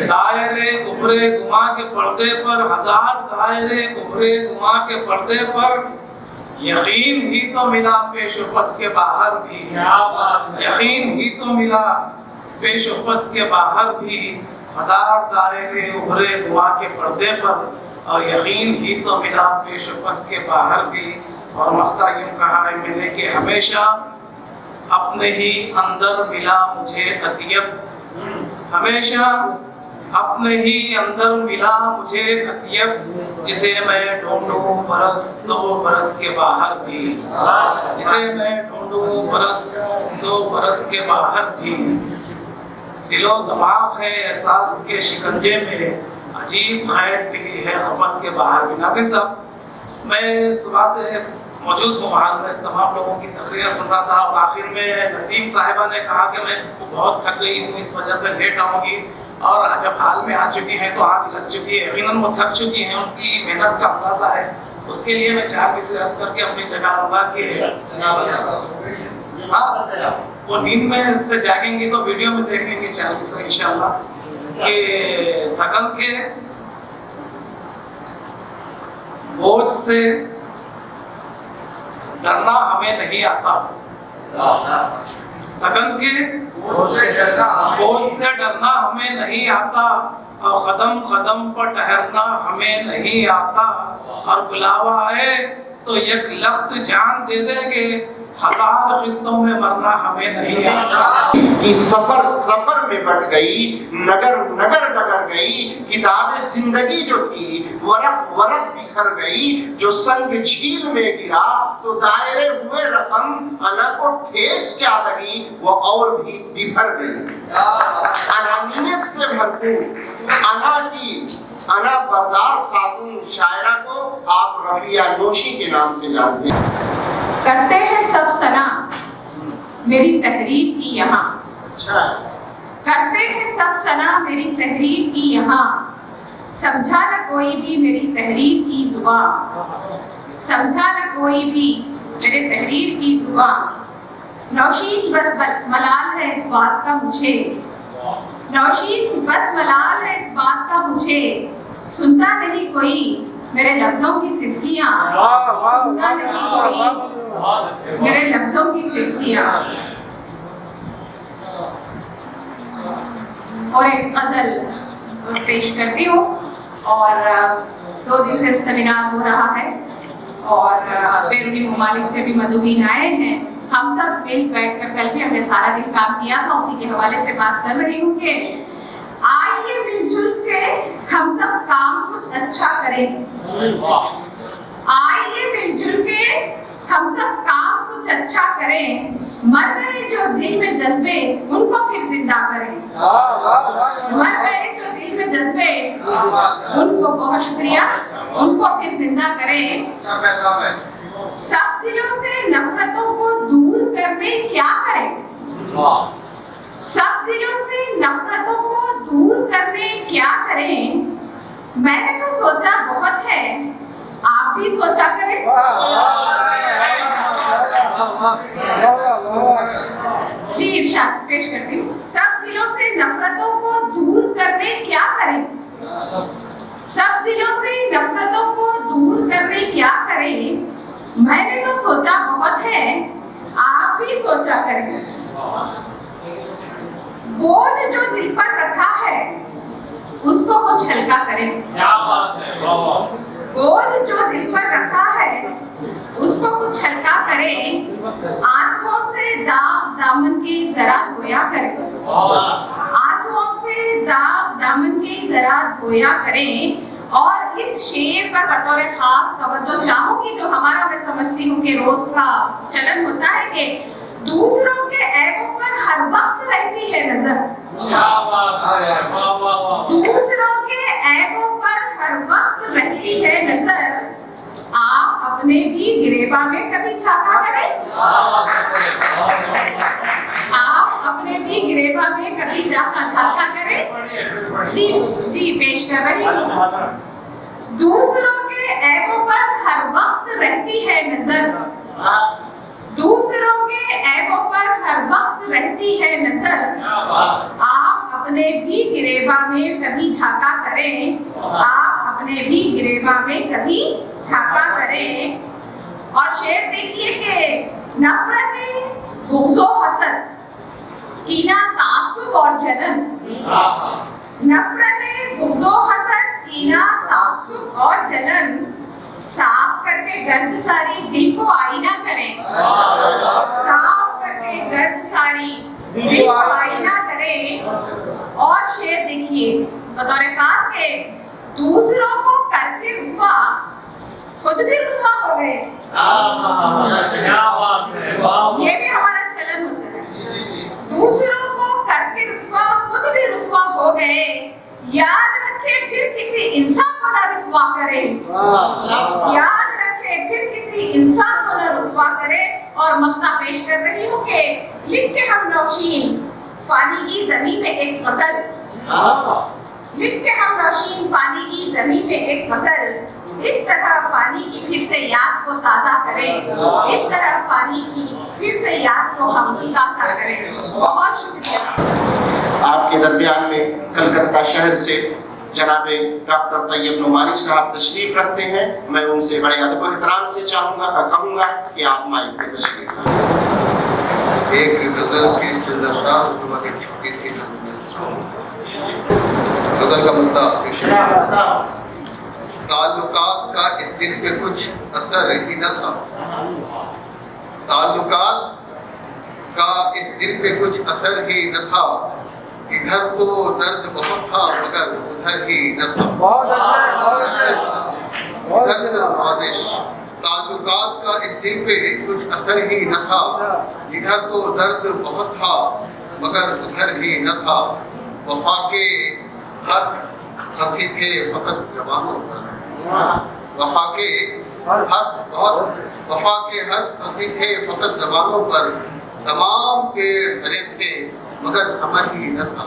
دائرے ابھرے گما کے پردے پر. 1000 دائرے ابھرے گما کے پردے پر. یقین ہی تو ملا پیش و پس کے باہر بھی. یقین ہی تو ملا پیش و پس کے باہر بھی. 1000 دائرے ابھرے گما کے پردے پر. اور یقین ہی تو ملا پیش و پس کے باہر بھی. اور مقطع یوں کہا ہے میں نے کہ ہمیشہ اپنے ہی اندر ملا مجھے اطیب. ہمیشہ اپنے ہی اندر ملا مجھے اطیب. جسے میں ڈھونڈوں برس 2 برس کے باہر بھی. جسے میں ڈھونڈوں برس 2 برس کے باہر بھی. دل و دماغ ہے احساس کے شکنجے میں. عجیب خیر ملی ہے قفس کے باہر بھی. ناظرین صاحب میں صبح سے موجود ہوں وہاں میں تمام لوگوں کی تقریریں سن رہا تھا اور آخر میں نسیم صاحبہ نے کہا کہ میں بہت تھک گئی ہوں اس وجہ سے لیٹ آؤں گی. اور جب حال میں آ چکی ہیں تو ہاتھ لگ چکی ہے. یقیناً وہ تھک چکی ہیں. ان کی محنت کا اندازہ ہے. اس کے لیے میں 4 سے عرض کر کے اپنی جگہ لوں گا کہ وہ نیند میں سے جاگیں گی تو ویڈیو میں دیکھ لیں گے 4 سے انشاءاللہ کہ تھکن کے بوجھ سے ڈرنا ہمیں نہیں آتا. تھکن کے بوجھ سے ڈرنا ہمیں نہیں آتا. اور قدم قدم پر ٹہرنا ہمیں نہیں آتا. اور بلاوا ہے تو یک لخت جان دے دیں گے. 1000 قسطوں میں مرنا ہمیں نہیں آتا. کہ سفر میں بٹ گئی. نگر ڈگر گئی. کتاب زندگی جو تھی ورق بکھر گئی. جو سنگ جھیل میں گرا تو دائرے ہوئے رقم. انا کو ٹھیس کیا لگی وہ اور بھی بکھر گئی. انانیت سے بھرپور انا بردار خاتون شاعرہ کو آپ رفیہ نوشی کے نام سے جانتے ہیں. کرتے ہیں سب ثنا میری تحریر کی یہاں. کرتے ہیں سب ثنا میری تحریر کی یہاں. سمجھا نہ کوئی بھی میری تحریر کی زبان. سمجھا نہ کوئی بھی میرے تحریر کی زبان. نوشین بس ملال ہے اس بات کا مجھے. نوشین بس ملال ہے اس بات کا مجھے. سنتا نہیں کوئی میرے لفظوں کی سسکیاں. سنتا نہیں کوئی میرے لفظوں کی سسکیاں. اور ایک غزل پیش کرتی ہوں. اور 2 دن سے سیمینار ہو رہا ہے اور بیرونی ممالک سے بھی مدعوین آئے ہیں. ہم سب مل بیٹھ کر کل بھی ہم نے سارا دن کام کیا تھا. اسی کے حوالے سے بات کر رہی ہوں کہ آئیے مل جل کے ہم سب کام کچھ اچھا کریں. آئیے مل جل کے ہم سب کام کچھ اچھا کریں. مر گئے جو دل میں جذبے ان کو پھر زندہ کریں. مر گئے جو دل میں جذبے ان کو بہت شکریہ ان کو پھر زندہ کریں. سب دلوں سے نفرتوں کو دور کرنے کیا کریں. سب دلوں سے نفرتوں کو دور کرنے کیا کریں. میں نے تو سوچا بہت ہے آپ بھی سوچا کریں. جی ارشاد پیش کرتی ہوں. سب دلوں سے نفرتوں کو دور کرنے کیا کریں. سب دلوں سے نفرتوں کو دور کرنے کیا کریں. मैंने तो सोचा बहुत है, आप भी सोचा करें। बोझ जो दिल पर रखा है उसको कुछ हल्का करें। बोझ जो दिल पर रखा है उसको कुछ हल्का करें। आंसुओं से दामन के जरा धोया करें। आंसुओं से दामन के जरा धोया करें। और इस शेर पर बतौर खास तवज्जो चाहूंगी, जो हमारा मैं समझती हूँ कि रोज का चलन होता है कि दूसरों के ऐबों पर हर वक्त रहती है नजर। दूसरों के ऐबों पर हर वक्त रहती है नजर। आप अपने भी गिरेबा में कभी झांका करें। आप अपने भी गिरेबा में कभी झांका करें। जी पेश कर रही हूँ। दूसरों के ऐबों पर हर वक्त रहती है नजर। दूसरों के ऐबों पर हर वक्त रहती है नजर। आप अपने भी गिरेबा में कभी झांका करें। आप अपने भी गिरेबा में कभी झांका करें। और शेर देखिए कि नफरत, बुग़्ज़ व हसद, कीना, तासुब और जलन। नफरत, बुग़्ज़ व हसद, कीना, तासुब और जलन साफ करके गर्द सारी दिल को आईना करें। साफ करके गर्द सारी दिल को आईना करें। और शेर देखिए बतौर खास के दूसरों को करके रुस्वा, खुद भी रुस्वा हो गए। ये भी हमारा चलन होता है। दूसरों को करके रुस्वा, खुद भी रुस्वा हो गए। याद रखे फिर किसी इंसान को न रुस्वा करे। याद रखे फिर किसी इंसान को न रुस्वा करे। और मक्ता पेश कर रही हूँ कि लिख के हम नौशीन फानी की जमीन में एक गजल। लिख के हम नौशीन फानी की जमीन में एक गजल। इस तरह फानी की फिर से याद को ताज़ा करें। इस तरह फानी की फिर से याद को हम ताज़ा करें। बहुत शुक्रिया। आपके दरमियान में कलकत्ता शहर से जनाब डॉक्टर तैयब नुमानी साहब तशरीफ रखते हैं। मैं उनसे बड़े अदब और एहतराम से कहूँगा कि आप माइक पे तशरीफ लाएं। एक गजल के चंद अशरार उसके बाद एक छोटी सी गजल का मुद्दा ताल्लुकात का इस दिल पे कुछ असर ही न था। ताल्लुकात का इस दिल पे कुछ असर ही न था। इधर तो दर्द बहुत था मगर उधर ही न था। ताल्लुकात का इस दिल पे कुछ असर ही न था। इधर तो दर्द बहुत था मगर उधर ही न था। वफा के हर हंसी थे फकत जवानों पर। वफा के हर हंसी थे फकत जवानों पर। तमाम पेड़ हरे थे मगर समझ ही न था।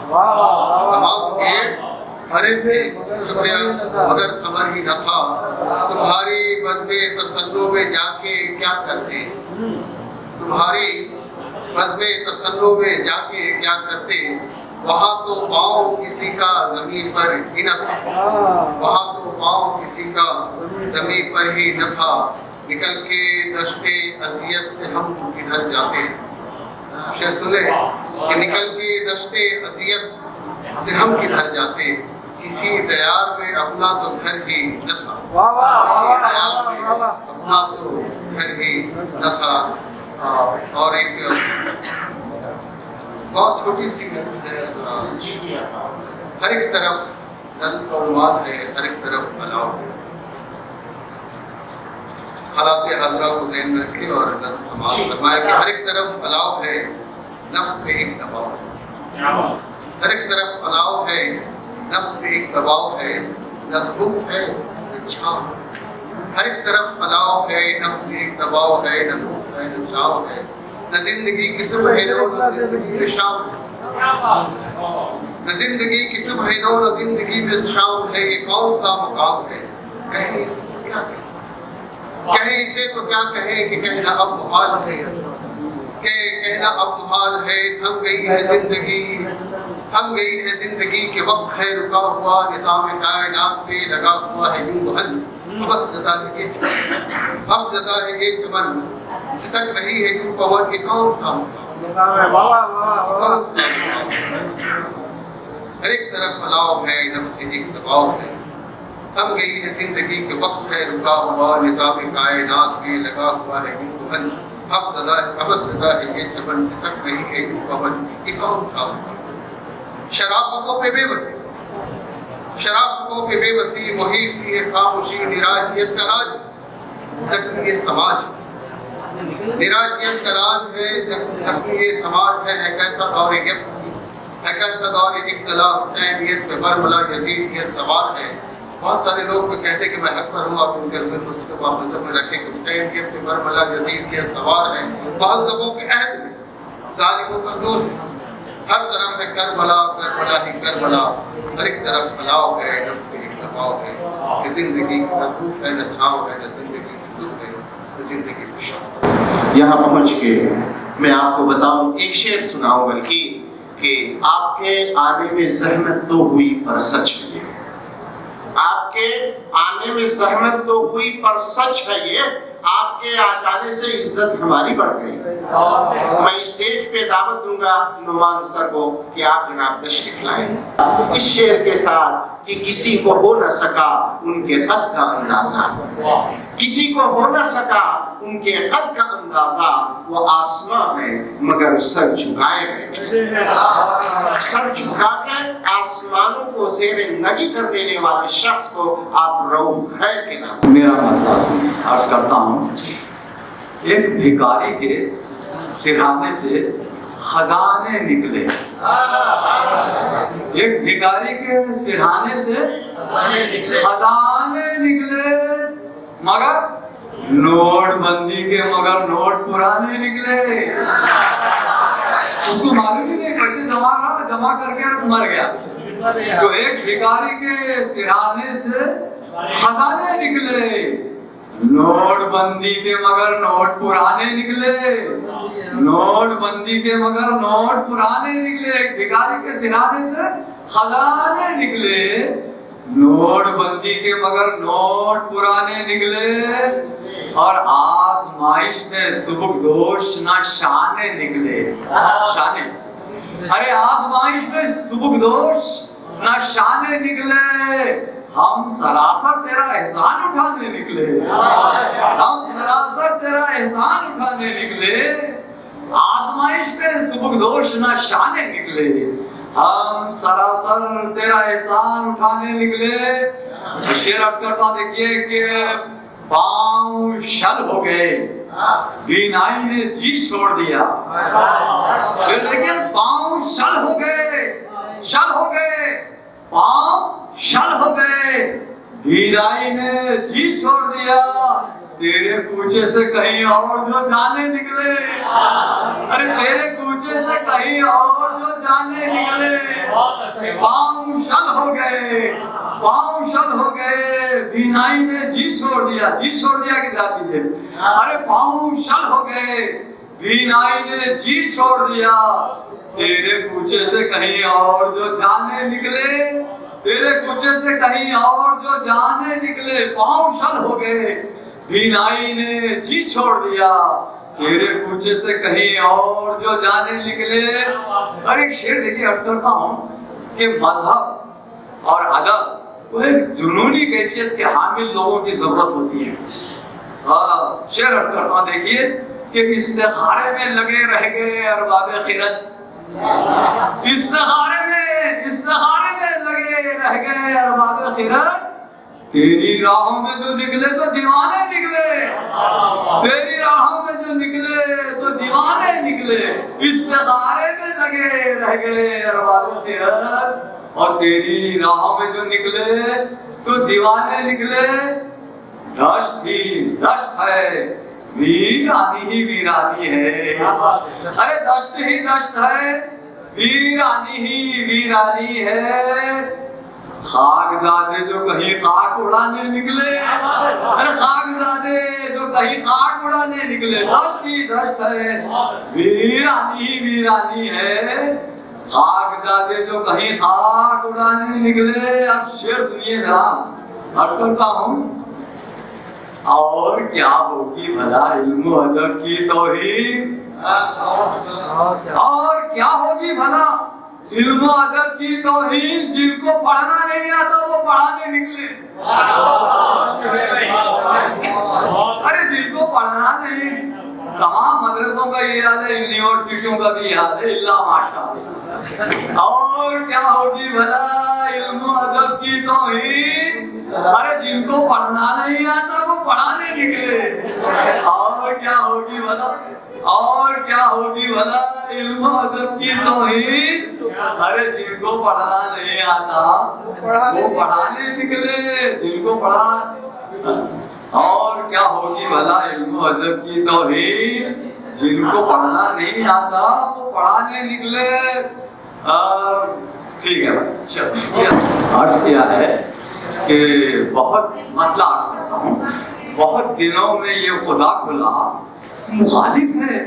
तमाम पेड़ हरे थे मगर समझ ही न था। तुम्हारी बज़्म-ए तसन्नो में जाके क्या करते। तुम्हारी बज़्म-ए तसन्नो में जाके क्या करते। वहाँ तो पाँव किसी का ज़मीन पर ही न था। वहाँ तो पाँव किसी का ज़मीन पर ही न था। निकल के दश्ते अज़ियत से हम किधर जाते। शेर सुने कि निकल के दश्ते अज़ियत से हम किधर जाते। किसी दयार में अपना तो घर ही न था। अपना तो घर ही न था। और एक बहुत छोटी सी है। हर एक तरफ दर्द और वाद है, हर एक तरफ अलाव है। हालात हाजरा को ध्यान में रखें और समाज फरमाया कि हर एक तरफ अलाव है, नफ्स में एक दबाव है। हर एक तरफ अलाव है, नफ्स में एक दबाव है। न धूप है न छाँव। हर एक तरफ अलाव है, नफ्स में एक दबाव है। न धूप है न छाँव है। न जिंदगी की सुबह है न जिंदगी में शाम। न जिंदगी की सुबह है न जिंदगी में शाम है। ये कौन सा मुकाम है। कहें इसे तो क्या कहें। कहें इसे तो क्या कहें कि कहना अब मुहाल है। कि कहना अब मुहाल है। थम गई है जिंदगी। थम गई है जिंदगी के वक्त है रुका हुआ। निज़ाम कायनात पे लगा हुआ है यूं बहन। बस जता है कि अब जता है कि चमन सिसक रही है कि पवन के कौन सा हर एक तरफ फलाव है, नफ्स एक दबाव है, थम गई है जिंदगी के वक्त है रुका हुआ निज़ाम कायनात में लगा हुआ है यूं अब ज़दा है ये चमन सिसक रही है यूं पवन के कौन सा शराबतों पे बेबसी, शराबतों पे बेबसी मुहीब सी है खामोशी निराजियत का राज जख्मी ये समाज, निराजियत का राज है जख्मी ये समाज है कैसा दौर है कैसा दौर इब्तला हुसैनियत पे बरमला यजीद ये सवाल है। बहुत सारे लोग तो कहते हैं कि मैं हक पर हूँ, आप उनके सिर्फ उसको आप नजर में रखें कि हुसैनियत पे बरमला यजीद ये सवाल है। महज़बों के अहद में ज़ालिमों का जोर है, हर तरफ है करबला करबला ही करबला, हर एक तरफ फलाव है नफ्स एक दबाव है, ये जिंदगी का धूप है न छाँव है, न जिंदगी की सुख है न जिंदगी की शाम। यहाँ पहुँच के मैं आपको बताऊं, एक शेर सुनाऊं बल्कि कि आपके आने में ज़हमत तो हुई पर सच है ये, आपके आने में ज़हमत तो हुई पर सच है ये, आपके आ जाने से इज्जत हमारी बढ़ गई। मैं स्टेज पे दावत दूंगा नुमान सर को कि आप जनाब तशरीफ लाएं इस शेर के साथ कि किसी को हो न सका उनके कद का अंदाजा, किसी को हो न सका उनके कद का अंदाजा, वो आसमां है मगर सर झुकाए बैठे, सर झुका कर आसमानों को ज़ेरे नगी कर देने वाले शख्स को आप रऊफ खैर के नाम से मेरा मतलब अर्ज करता हूँ। एक भिखारी के सिरहाने से खजाने निकले, एक भिखारी के सिरहाने से खजाने निकले, मगर नोटबंदी के मगर नोट पुराने निकले। उसको मालूम ही नहीं कैसे जमा करके मर गया। तो एक भिखारी के सिरहाने से खजाने निकले, नोटबंदी के मगर नोट पुराने निकले, नोटबंदी के मगर नोट पुराने निकले। एक भिखारी के सिरहाने से खजाने निकले, नोटबंदी के मगर नोट पुराने निकले, और आजमाइश में सुबुकदोश ना शाने निकले। शाने, अरे आजमाइश में सुबुकदोश ना शाने निकले, हम सरासर तेरा एहसान उठाने निकले, हम सरासर तेरा एहसान उठाने निकले, आजमाइश पे सुबुकदोश ना शाने निकले, हम सरासर तेरा एहसान उठाने निकले। शेर अर्ज करता देखिए कि पाँव शल हो गए, बीनाई ने जी छोड़ दिया। फिर देखिए पाँव शल हो गए, शल हो गए, पाँव शल हो गए, बीनाई ने जी छोड़ दिया। तेरे कूचे से कहीं और जो जाने निकले, अरे तेरे कूचे से कहीं और जो जाने निकले, पाँव शल हो गए, पाँव शल हो गए, बीनाई ने जी छोड़ दिया। जी छोड़ दिया कि जाती है, अरे पाँव शल हो गए, बीनाई ने जी छोड़ दिया। तेरे कूचे से कहीं और जो जाने निकले, तेरे कूचे से कहीं और जो जाने निकले, पाँव शल हो गए, बीनाई ने जी छोड़ दिया। तेरे कूचे से कहीं और जो जाने निकले। और एक शेर देखिए अर्ज करता हूँ कि मजहब और अदब वो एक जुनूनी कैफियत के हामिल लोगों की जरूरत होती है। शेर अर्ज करता हूँ देखिए कि इस्तिखारे में लगे रह गए अरबाब खिरत, इस्तिखारे में लगे रह गए अरबाब खिरत, तेरी राहों में जो निकले तो दीवाने निकले, तेरी राहों में जो निकले तो दीवाने निकले, इस्तिखारे में लगे रह गए अरबाब खिरत, और तेरी राहों में जो निकले तो दीवाने निकले। दश्त ही दश्त है, वीरानी ही वीरानी है, अरे दश्त ही दश्त है, वीरानी ही वीरानी है। खाकजादे जो कहीं खाक उड़ाने निकले, अरे खाकजादे जो कहीं खाक उड़ाने निकले, दश्त ही दश्त है, वीरानी ही वीरानी है। खाकजादे जो कहीं खाक उड़ाने निकले। अब शेर सुनिए जरा, अर्ज करता हूँ اور کیا ہوگی بھلا علم و ادب کی توہین، اور کیا ہوگی بھلا علم و ادب کی توہین، جن کو پڑھنا نہیں آتا وہ پڑھانے نکلے۔ ارے جن کو پڑھنا نہیں، تمام مدرسوں کا یہ حال ہے، یونیورسٹیوں کا بھی حال ہے، اللہ ماشاءاللہ۔ اور کیا ہوگی بھلا علم و ادب کی توہین، ارے جن کو پڑھنا نہیں آتا وہ پڑھانے نکلے۔ اور کیا ہوگی بھلا، اور کیا ہوگی بھلا علم و ادب کی توہین، ارے جن کو پڑھنا نہیں آتا وہ پڑھانے نکلے، جن کو پڑھا۔ اور کیا ہوگی بھلا علم و ادب کی توہین، جن کو پڑھنا نہیں آتا وہ پڑھانے نکلے۔ ٹھیک ہے بھائی، عرض کیا ہے کہ بہت مسئلہ عرض کرتا ہوں، بہت دنوں میں یہ خدا کھلا مخالف ہے۔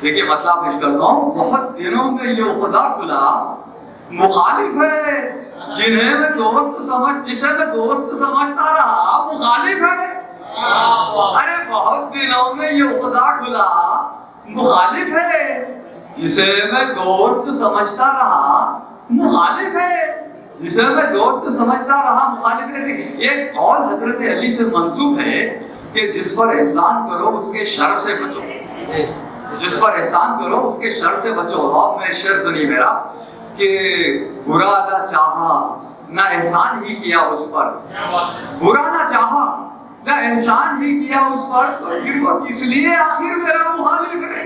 دیکھیے مطلب پیش کرتا ہوں، بہت دنوں میں یہ خدا کھلا مخالف ہے، جنہیں میں دوست جسے میں دوست سمجھتا رہا مخالف ہے۔ ارے بہت دنوں میں یہ خدا کھلا مخالف ہے، جسے میں دوست سمجھتا رہا مخالف ہے، جسے میں دوست سمجھتا رہا مخالف ہے۔ یہ قول حضرت علی سے منسوب ہے کہ جس پر احسان کرو اس کے شر سے بچو، جس پر احسان کرو اس کے شر سے بچو۔ اور میں شعر سنی میرا کہ برا نہ چاہا نہ احسان ہی کیا اس پر، برا نہ چاہا نہ احسان ہی کیا اس پر، تو پھر وہ کس لیے آخر میرا مخالف ہے،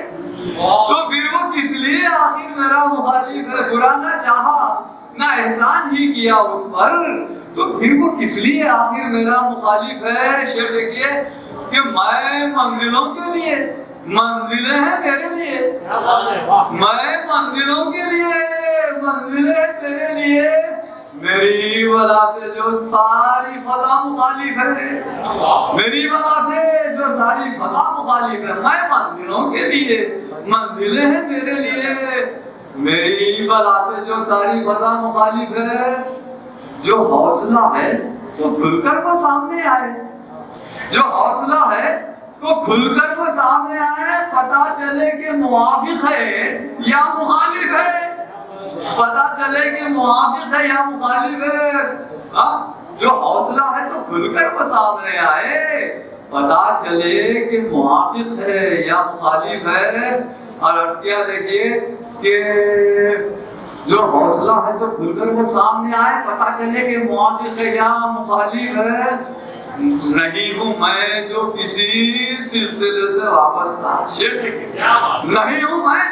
تو پھر وہ کس لیے آخر میرا مخالف ہے۔ برا نہ چاہا نہ احسان ہی کیا اس پر، تو پھر وہ کس لیے آخر میرا مخالف ہے۔ شعر دیکھیے کہ میں منزلوں کے لیے، منزلیں ہیں میرے لیے، میں منزلوں کے لیے، منزلیں میرے لیے، میری وجہ سے جو ساری فضا مخالف ہے، میری وجہ سے جو ساری فضا مخالف ہے، میں منزلوں کے لیے، منزلیں ہیں میرے لیے، میری وجہ سے جو ساری فضا مخالف ہے۔ جو حوصلہ ہے تو کھل کر وہ سامنے آئے، جو حوصلہ ہے تو کھل کر وہ سامنے آئے، پتہ چلے کہ موافق ہے یا مخالف ہے، پتہ چلے کہ موافق ہے یا مخالف ہے۔ جو حوصلہ ہے تو کھل کر وہ سامنے آئے، پتہ چلے کہ موافق ہے یا مخالف ہے۔ اور عرض کیا دیکھیے کہ جو حوصلہ ہے تو کھل کر وہ سامنے آئے، پتہ چلے کہ موافق ہے یا مخالف ہے۔ نہیں ہوں میں جو کسی سلسلے سے وابستہ، نہیں ہوں میں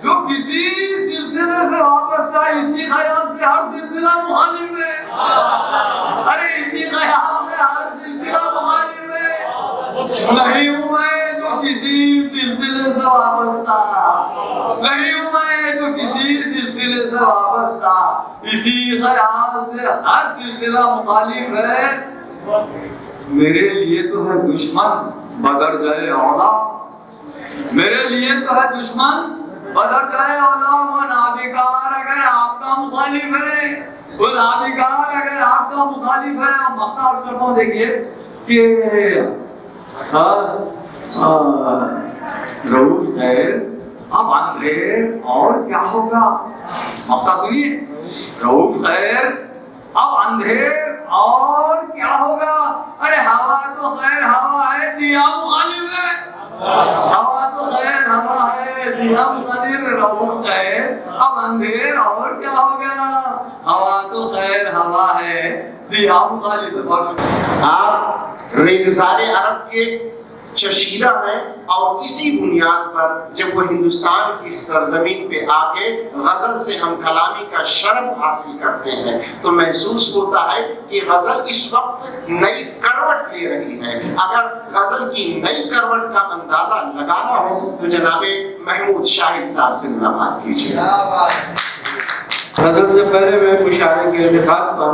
جو کسی سلسلے سے وابستہ، اسی خیال سے ہر سلسلہ مخالف ہے، ارے اسی خیال سے ہر سلسلہ مخالف ہے۔ نہیں ہوں میں جو کسی سلسلے سے وابستہ، نہیں ہوں میں جو کسی سلسلے سے وابستہ، اسی خیال سے ہر سلسلہ مخالف ہے۔ میرے لیے تو ہے دشمن بدر جائے اولا، میرے لیے تو ہے دشمن بدر جائے اولا، وہ نابکار اگر آپ کا مخالف ہے، وہ نابکار اگر آپ کا مخالف ہے۔ اب مقطع عرض کرتا ہوں، دیکھیے کہ رؤوف خیر اب اندھیر اور کیا ہوگا، مقطع سنیے، رؤوف خیر اب اندھیر اور کیا ہوگا، ارے ہوا تو خیر ہوا ہے، دیا مخالف ہے، ہوا تو خیر ہوا ہے، دیا مخالف ہے۔ رؤوف خیر اب اندھیر اور کیا ہوگا، ہوا تو خیر ہوا ہے، دیا مخالف ہے۔ آپ ریگزار عرب کے چشیدہ ہیں، اور اسی بنیاد پر جب وہ ہندوستان کی سرزمین پہ آ کے غزل سے ہم کلامی کا شرف حاصل کرتے ہیں تو محسوس ہوتا ہے کہ غزل اس وقت نئی کروٹ لے رہی ہے۔ اگر غزل کی نئی کروٹ کا اندازہ لگانا ہو تو جناب محمود شاہد صاحب سے ملاقات کیجیے۔ غزل سے پہلے میں مشاعرے کے انعقاد پر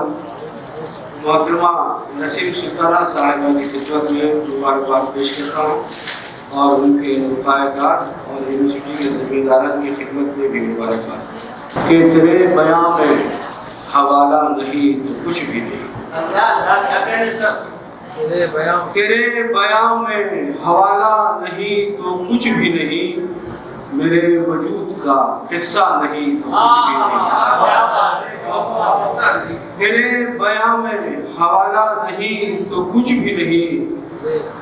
محترمہ نسیم ستارہ صاحبہ کی خدمت میں مبارکباد پیش کرتا ہوں، اور ان کے نمائندگان اور یونیورسٹی کے ذمہ داران کی خدمت میں بھی مبارکباد کہ تیرے بیان میں حوالہ نہیں تو کچھ بھی نہیں، تیرے بیان میں حوالہ نہیں تو کچھ بھی نہیں، میرے وجود کا قصہ نہیں تو کچھ بھی نہیں۔ تیرے بیان میں حوالہ نہیں تو کچھ بھی نہیں،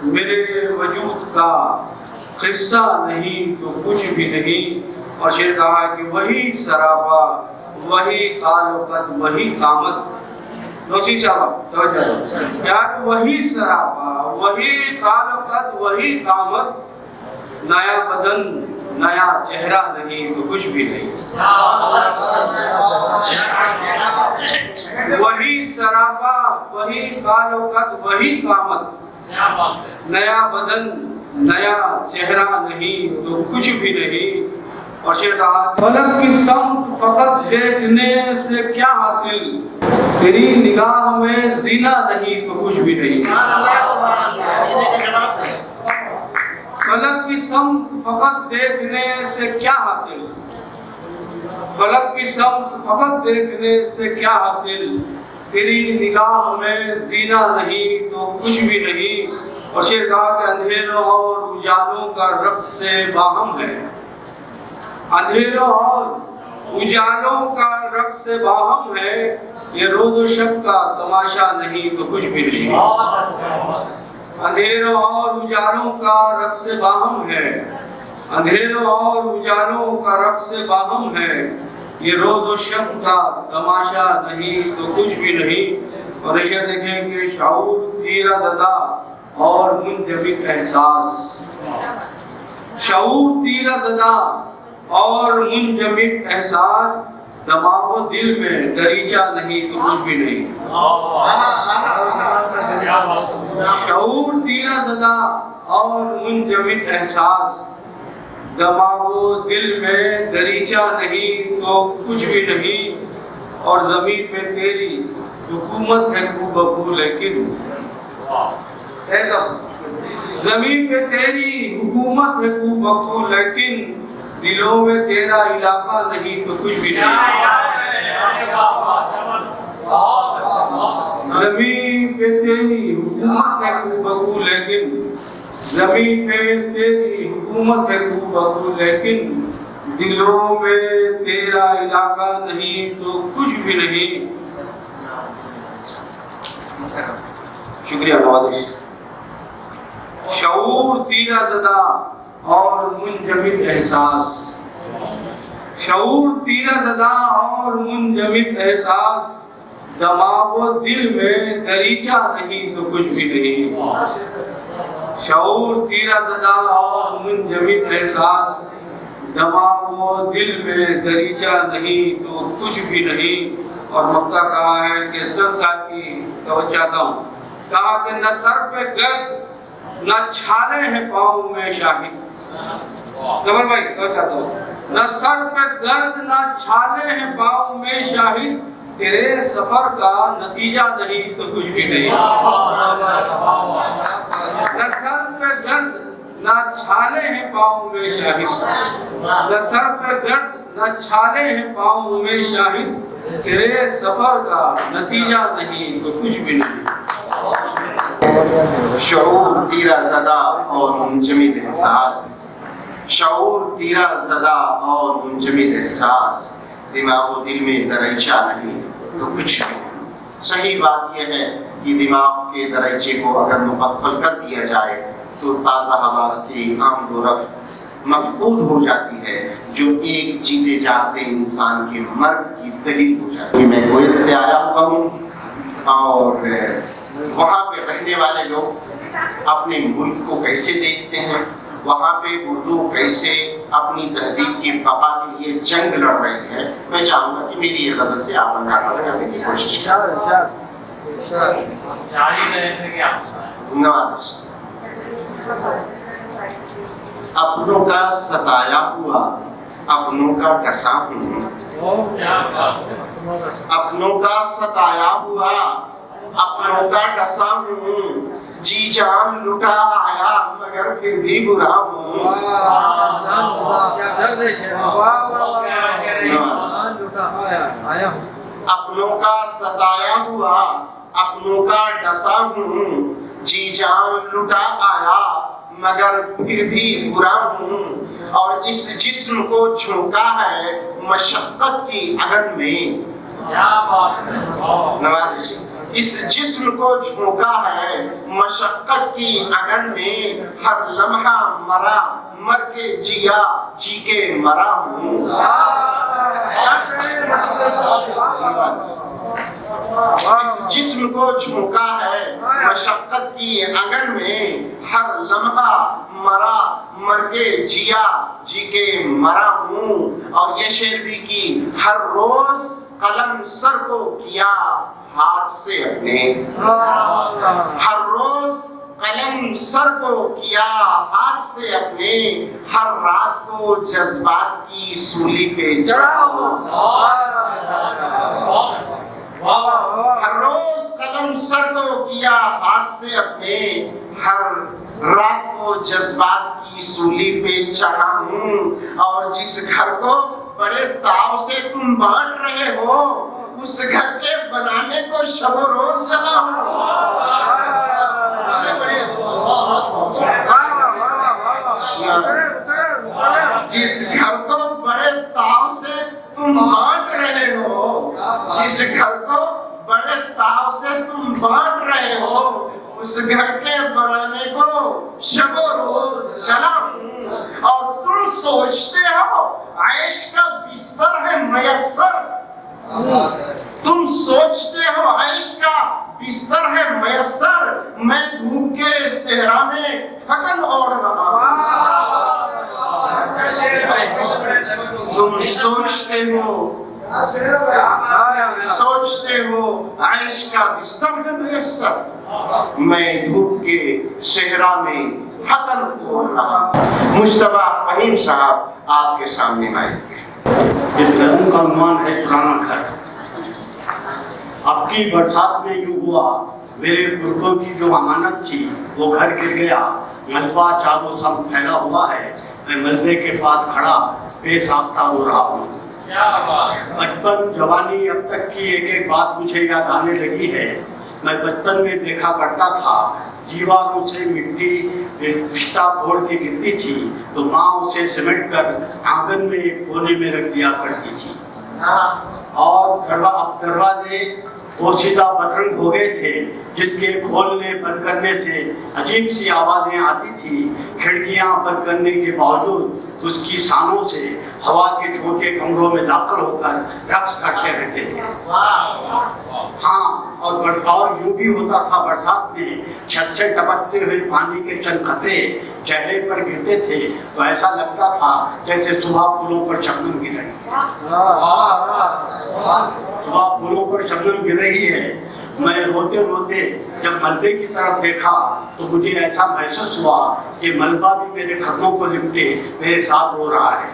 میرے وجود کا قصہ نہیں تو کچھ بھی نہیں۔ اور شعر کہا کہ وہی سراپا، وہی تعلقت، وہی قامت، نوشی صاحب توجہ کیا کہ وہی سراپا، وہی تعلقت، وہی قامت، نیا بدن، نیا چہرہ نہیں تو کچھ بھی نہیں۔ وہی سراپا، وہی تعلقت، وہی قامت، نیا بدن، نیا چہرہ نہیں تو کچھ بھی نہیں۔ اور شعر کہا فلک کی سمت فقط دیکھنے سے کیا حاصل، تیری نگاہ میں زینہ نہیں تو کچھ بھی نہیں۔ فلک کی سمت فقط دیکھنے سے کیا حاصل، فلک کی سمت فقط دیکھنے سے کیا حاصل، تیری نگاہ میں زینہ نہیں تو کچھ بھی نہیں۔ اور شعر کہا کہ اندھیروں اور اجالوں کا رقص سے باہم ہے، اندھیروں اور اجالوں کا رقص سے باہم ہے، یہ روز و شب کا تماشا نہیں تو کچھ بھی نہیں۔ اندھیروں اور اجالوں کا رقص سے باہم ہے، اندھیروں اور اجالوں کا رقص سے باہم ہے، یہ روز و شب کا تماشا نہیں تو کچھ بھی نہیں۔ اور یہ دیکھیں کہ شعور تیرہ زدہ اور منجمد احساس، شعور تیرہ زدہ اور منجمد احساس، دماغ و دل میں دریچہ نہیں تو کچھ بھی نہیں۔ شعور تیرہ زدہ اور منجمد احساس، دماغ و دل میں دریچہ نہیں تو کچھ بھی نہیں۔ اور زمین پہ تیری حکومت ہے کو بکو لیکن، زمین پہ تیری حکومت ہے کو بکو لیکن، دلوں میں تیرا علاقہ نہیں تو کچھ بھی نہیں۔ زمین پہ تیری حکومت ہے کو بکو لیکن، زمین پہ تیری حکومت ہے کو بکو لیکن، دلوں میں تیرا علاقہ نہیں تو کچھ بھی نہیں۔ شکریہ نوازش۔ شعور تیرہ زدہ اور منجمد احساس، شعور تیرہ زدہ اور منجمد احساس، دماغ و دل میں دریچہ نہیں تو کچھ بھی نہیں۔ شعور تیرہ زدہ اور منجمد احساس، دماغ و دل میں دریچہ نہیں تو کچھ بھی نہیں۔ اور مقطع کہا ہے کہ سر صاحب کی توجہ چاہتا ہوں، کہا کہ نہ سر پہ گرد نہ چھالے ہیں پاؤں میں شاہد، زبر بھائی توجہ چاہتا ہوں، نہ سر پہ گرد نہ چھالے ہیں پاؤں میں شاہد، تیرے سفر کا نتیجہ نہیں تو کچھ بھی نہیں۔ نہ سر پہ گرد نہ چھالے ہیں پاؤں میں شاہد، نہ سر پہ گرد نہ چھالے ہیں پاؤں میں شاہد، تیرے سفر کا نتیجہ نہیں تو کچھ بھی نہیں۔ شعور تیرہ زدہ اور منجمد احساس، شعور تیرہ زدہ اور منجمد احساس، دماغ و دل میں دریچہ نہیں تو کچھ بھی نہیں۔ صحیح بات یہ ہے کہ دماغ کے دریچے کو اگر مقفل کر دیا جائے تو تازہ ہوا کی آمد و رفت مفقود ہو جاتی ہے، جو ایک جیتے جاگتے انسان کے مرگ کی دلیل ہو جاتی ہے۔ میں کویت سے آیا ہوا ہوں اور وہاں پہ رہنے والے لوگ اپنے ملک کو کیسے دیکھتے ہیں، وہاں پہ اردو کیسے اپنی تہذیب کی بقا کے لیے جنگ لڑ رہی ہے، میں چاہوں گا کہ میری یہ غزل سے آپ اندازہ لگانے کی کوشش کریں۔ نوازش۔ اپنوں کا ستایا ہوا اپنوں کا ڈسا ہوں، اپنوں کا ستایا ہوا اپنوں کا ڈسا ہوں، جی جان لٹا آیا مگر پھر بھی برا ہوں۔ अपनों का सताया हुआ, अपनों का डसा हूँ, जी जान लुटा आया मगर फिर भी बुरा हूँ, और इस जिस्म को झोंका है मशक्कत की अगन में। नवाज़िश, इस जिस्म को झोंका है मशक्कत की अगन में, हर लम्हा मरा मर के जिया, जी के मरा हूँ। इस जिस्म को झोंका है मशक्कत की अगन में, हर लम्हा मरा मर के जिया, जी के मरा हूँ। और ये शेर भी की, हर रोज कलम सर को किया हाथ से अपने, हर रोज कलम सर को किया हाथ से अपने, हर रात को जज्बात की सूली पे चढ़ाओ। हर रोज कलम सर को किया हाथ से अपने, हर रात को जज्बात की सूली पे चढ़ा हूँ। और जिस घर को बड़े ताव से तुम बांट रहे हो, उस घर के बनाने को शबो रोज जला हूँ। जिस घर को बड़े ताव से तुम बांट रहे हो, जिस घर को बड़े ताव से तुम बांट रहे हो, उस घर के बनाने को शबो रोज जला हूँ। और तुम सोचते हो ऐश का बिस्तर है मयस्सर, तुम सोचते हो ऐश का बिस्तर है मयस्सर, मैं धूप के सेहरा में थकन ओढ़ रहा हूँ। तुम सोचते हो ऐश का बिस्तर है मयस्सर, मैं धूप के सेहरा में थकन ओढ़ रहा हूँ। मुश्तबा फहीम साहब आपके सामने आएंगे। इस नज़्म का अनुमान है पुराना घर। अब की बरसात में यूं हुआ, मेरे बुजुर्गों की जो अमानत थी वो घर गिर गया, मलबा चारों सब फैला हुआ है, मैं मलबे के पास खड़ा बेसाख्ता रो रहा हूँ। बचपन जवानी अब तक की एक एक बात मुझे याद आने लगी है। मैं बचपन में देखा करता था, दीवारों से मिट्टी रिश्ता फोड़ के गिरती थी तो माँ उसे सिमट कर आंगन में एक कोने में रख दिया करती थी। और अब दरवाजे पोशीदा बदरंग हो गए थे, जिसके खोलने बंद करने से अजीब सी आवाजें आती थी। खिड़कियां बंद करने के बावजूद उसकी शानों से हवा के छोटे कमरों में दाखिल होकर रक्स करते रहते थे। हाँ, और यूं भी होता था, बरसात में छत से टपकते हुए पानी के चंद कतरे चेहरे पर गिरते थे तो ऐसा लगता था जैसे सुबह फूलों पर शबनम गिर रही है। सुबह फूलों पर शबनम गिर रही है। मैं रोते रोते जब मलबे की तरफ देखा तो मुझे ऐसा महसूस हुआ कि मलबा भी मेरे खतों को लिपटे मेरे साथ रो रहा है।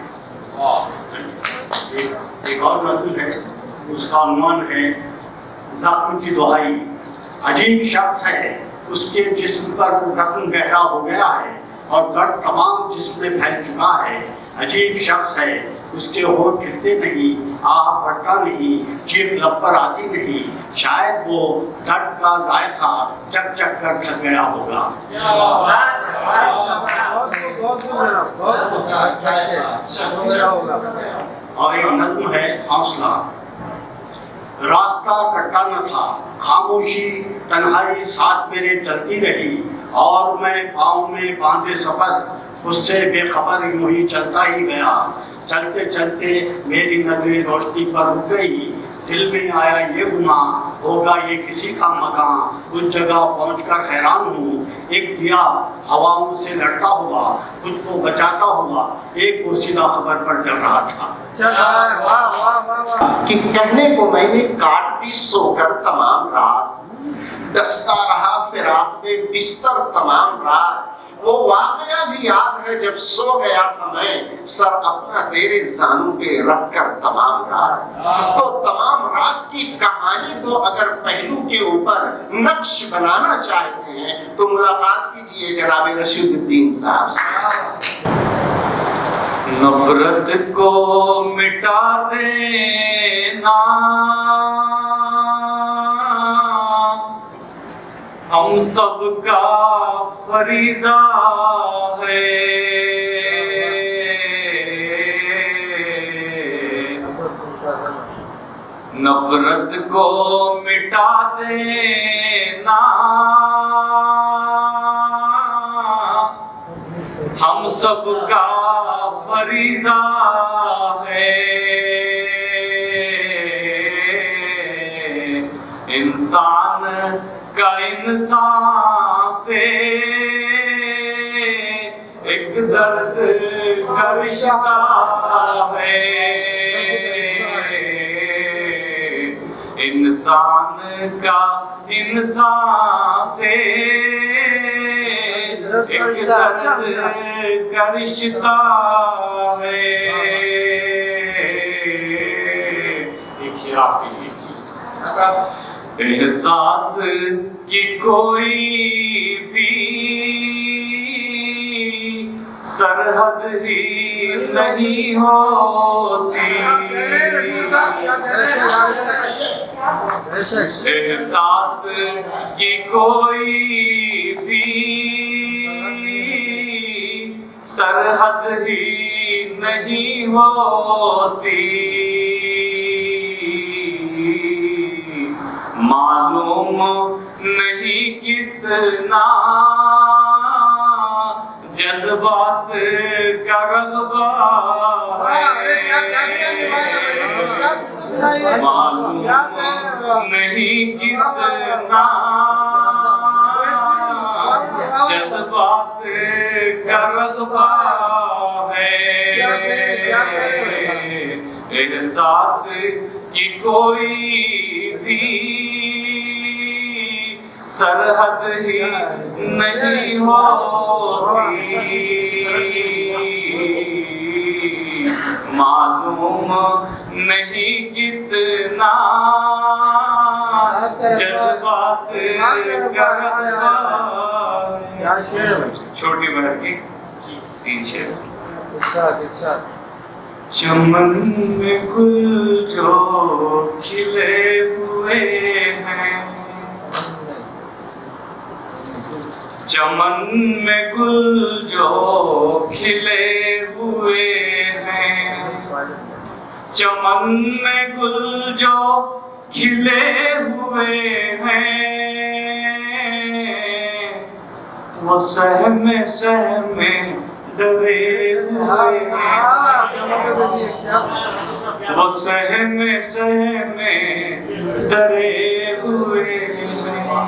एक और नज़्म है, उसका अनुमान है जख्म की दुहाई। अजीब शख्स है, उसके जिस्म पर जख्म गहरा हो गया है और दर्द तमाम जिस्म में फैल चुका है। अजीब शख्स है, उसके होठ खिलते नहीं, आह बढ़ता नहीं, चीख लब पर आती नहीं। शायद वो दर्द का जायका चक चक कर थक गया होगा। और एक नज़्म है हौसला। रास्ता कटता न था, खामोशी तन्हाई साथ मेरे चलती रही और मैं पाँव में बांधे सफर उससे बेखबर यूं ही चलता ही गया। चलते चलते मेरी नजरें रोशनी पर रुक गई, दिल में आया ये गुमा होगा ये किसी का मकान। उस जगह पहुंचकर हैरान हूँ, एक दिया हवाओं से लड़ता हुआ खुद को बचाता हुआ एक पोशीदा खबर पर चल रहा था कि कहने को मैंने काट दी सोकर तमाम रात, दस्ता रहा फिराक पे बिस्तर तमाम रात। वो वाकया भी याद है जब सो गया था मैं सर अपना तेरे जानू पे रख कर तमाम रात। तो तमाम रात की कहानी को अगर पहलू के ऊपर नक्श बनाना चाहते हैं तो मुलाकात कीजिए जनाब रशीदुद्दीन साहब से। نفرت کو مٹا دینا ہم سب کا فریضہ ہے، نفرت کو مٹا دینا ہم سب کا فریضہ ہے، انسان کا انسان سے ایک درد کا رشتہ ہے، انسان کا انسان سے ایک درد کا رشتہ ہے۔ ایک شراب کے لیے احساس کی کوئی بھی سرحد ہی نہیں ہوتی، احساس کی کوئی بھی سرحد ہی نہیں ہوتی، معلوم نہیں کتنا جذبات کا غلبہ ہے، معلوم نہیں کتنا جذبات کا غلبہ ہے، احساس کی کوئی بھی سرحد ہی نہیں ہوتی، معلوم نہیں کتنا جذبات کا غلبہ ہے۔ چھوٹی بہر کی 3 شعر۔ چمن میں گل جو کھلے ہوئے ہیں، چمن میں گل جو کھلے ہوئے ہیں، چمن میں گل جو کھلے ہوئے ہیں، وہ سہمے سہمے ڈرے ہوئے ہیں، وہ سہمے سہمے ڈرے ہوئے ہیں،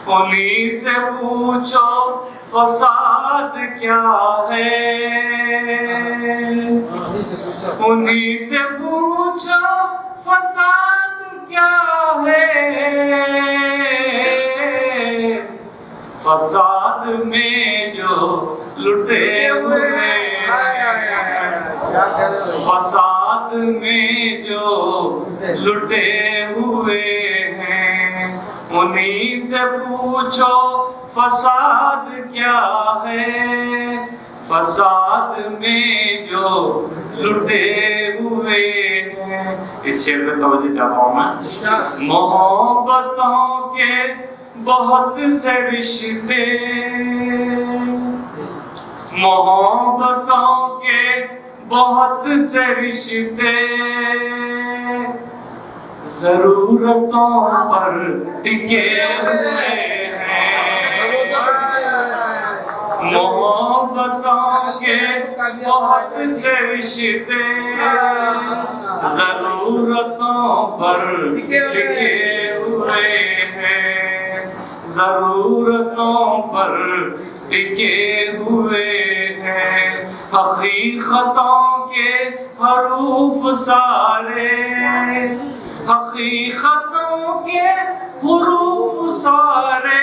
انہیں سے پوچھو فساد کیا ہے، انہیں سے پوچھو فساد کیا ہے، فساد میں جو لٹے ہوئے ہیں، فساد میں جو لٹے ہوئے ہیں، انہیں سے پوچھو فساد کیا ہے، فساد میں جو لٹے ہوئے ہیں۔ اس شعر پہ توجہ چاہتا ہوں میں۔ محبتوں کے بہت سے رشتے، محبتوں کے بہت سے رشتے، ضرورتوں پر ٹکے ہوئے ہیں، محبتوں کے بہت سے رشتے، ضرورتوں پر ٹکے ہوئے ہیں، ضرورتوں پر ٹکے ہوئے ہیں، حقیقتوں کے حروف سارے، حقیقتوں کے حروف سارے،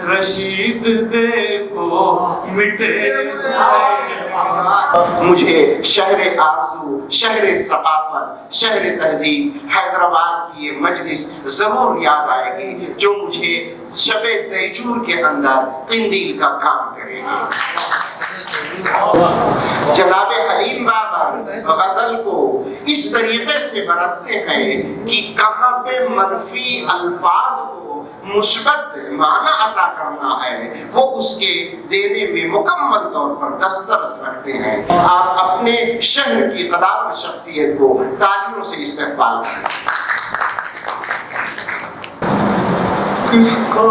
رشید دیکھو مٹے مجھے شہر آرزو، شہر ثقافت، شہر تہذیب حیدرآباد کی یہ مجلس ضرور یاد آئے گی، جو مجھے شب دیجور کے اندر قندیل کا کام کرے گی۔ जनाब हलीम बाबर गजल को इस तरीके से बरतते हैं कि कहाँ पे मनफी अल्फाज को मुस्बत माना अता करना है वो उसके देने में मुकम्मल तौर पर दस्तरस रखते हैं। आप अपने शहर की कदार शख्सियत को तालियों से इस्तकबाल करें। किसका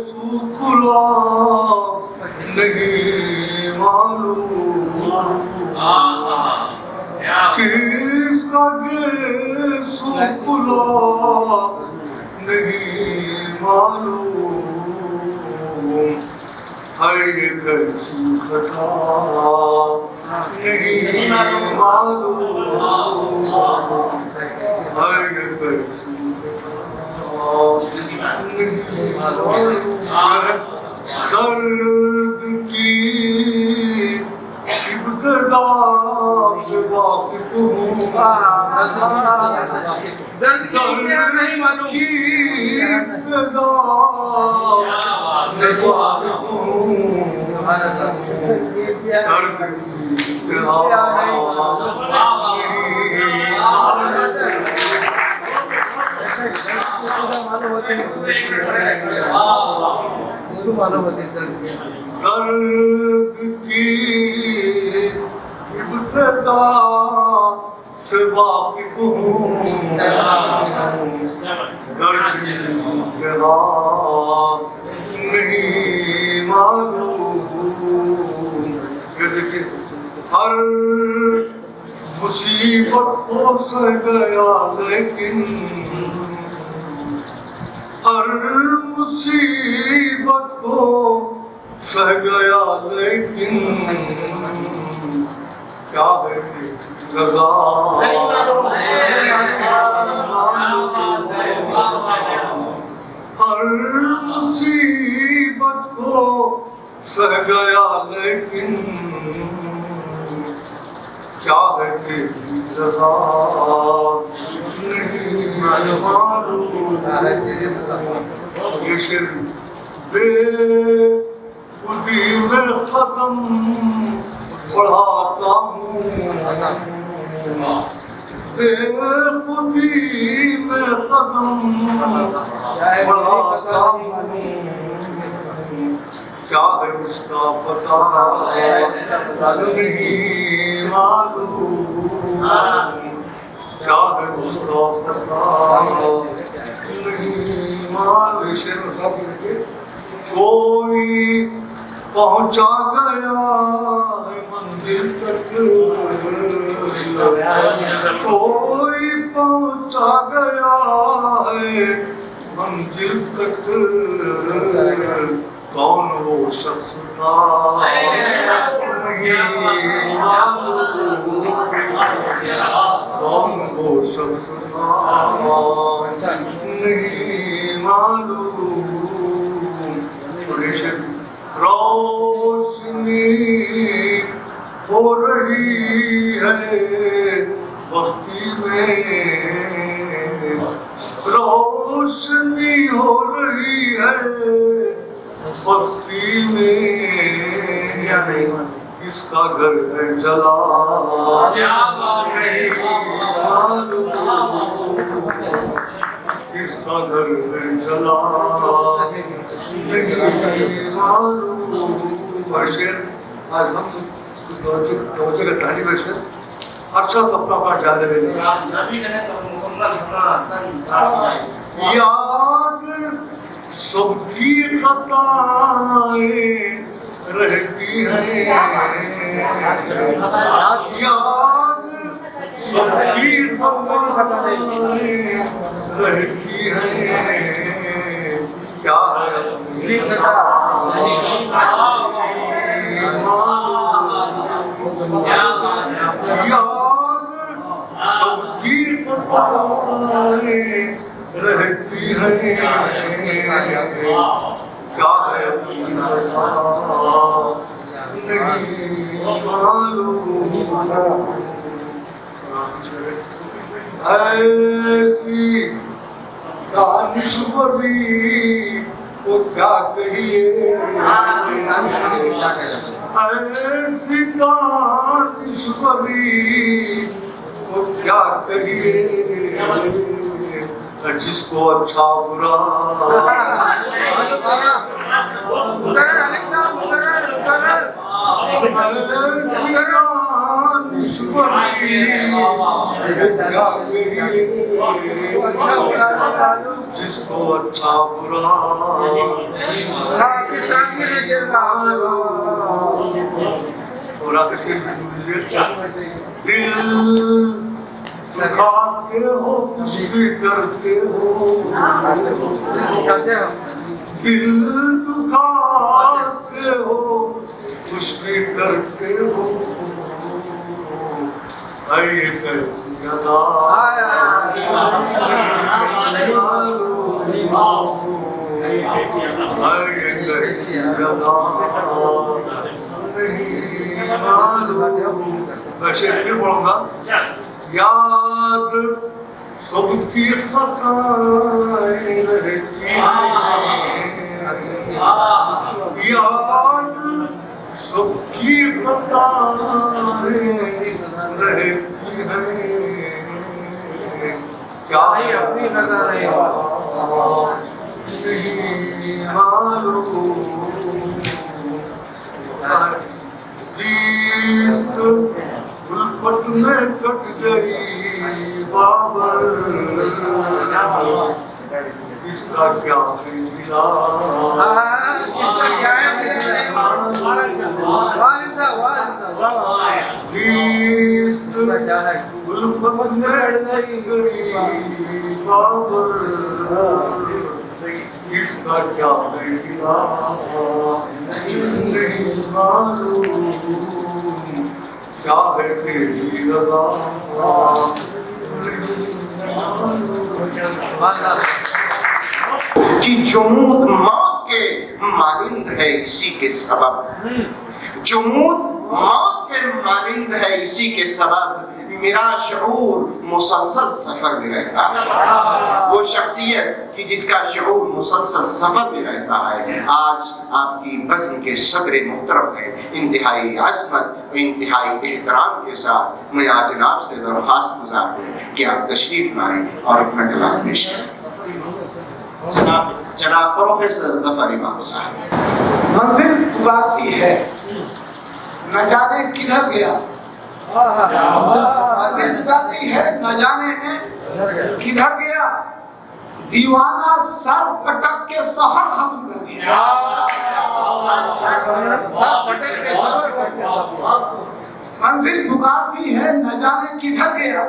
सुखला नहीं मालूम, किसका सुखला नहीं मालूम, है ये कैसी घटा नहीं मालूम, है ये कैसी दर्द की इब्तिदा से वाकिफ हूँ, दर्द की इब्तिदा से वाकिफ हूँ, दर्द दर्द की इब्तिदा से वाकिफ हूँ, दर्द की इंतहा नहीं मालूम। ये देखिए, हर मुसीबत को सह गया लेकिन, हर मुसीबत को सह गया लेकिन, क्या है रज़ा हर मुसीबत को सह गया लेकिन, क्या है तेरी रज़ा नहीं मालूम। ये शेर बेखुदी में ख़त्म पढ़ाता हूँ, बेखुदी में ख़त्म पढ़ाता हूँ, क्या है उसका पता नहीं मालूम, क्या है उसका पता नहीं मालूम। कोई पहुंचा गया है मंजिल तक, कोई पहुंचा गया है मंजिल तक, कौन वो शख्स था नहीं मालूम, कौन वो शख्स था नहीं मालूम। रोशनी हो रही है बस्ती में, रोशनी हो रही है बस्ती में, किसका घर है जला नहीं मालूम, किसका घर है जला नहीं मालूम। शेर आज हम तवज्जो का तालिब है शेर, अच्छा तो अपना जाने देंगे। याद सबकी खताएं रहती हैं, याद सबकी खताएं रहती हैं, क्या याद सबकी खताएं रहती हैं, क्या है नहीं मालूम। ऐसी दानिश्वरी वो क्या कहिए ऐसी ईश्वरी वो क्या कहिए जिसको अच्छा बुरा जिसको अच्छा बुरा दिल सिखाते हो कुछ भी करते हो दिल दुखाते हो कुछ भी करते हो वैसे फिर बोलूंगा याद सबकी खताएं रहती याद सबकी खताएं रहती हैं क्या अपनी खता नहीं मालूम जीत उल्फत में कट गई बाबर इसका क्या मिला जीत उल्फत में कट गई बाबर इसका क्या मिला नहीं मालूम क्या है तेरी रज़ा कि जुमूद मौत के मानिंद है इसी के सबब जुमूद मौत के मानिंद है इसी के सबब मेरा शऊर मुसलसल सफर में रहता है वो शख्सियत कि जिसका शऊर मुसलसल सफर में रहता है आज आपकी बज़्म के सदर मुहतरम है इंतहाई अज़मत इंतहाई एहतराम के साथ मैं आज जनाब से दरख्वास्त गुजार हूँ कि आप तशरीफ लाएं और अपना कलाम पेश करें जनाब प्रोफेसर ज़फ़र इमाम साहब मंजिल पुकारती है न जाने किधर गया मंजिल पुकारती है न जाने किधर गया दीवाना सर पटक के सफर खत्म कर दिया मंजिल पुकारती है न जाने किधर गया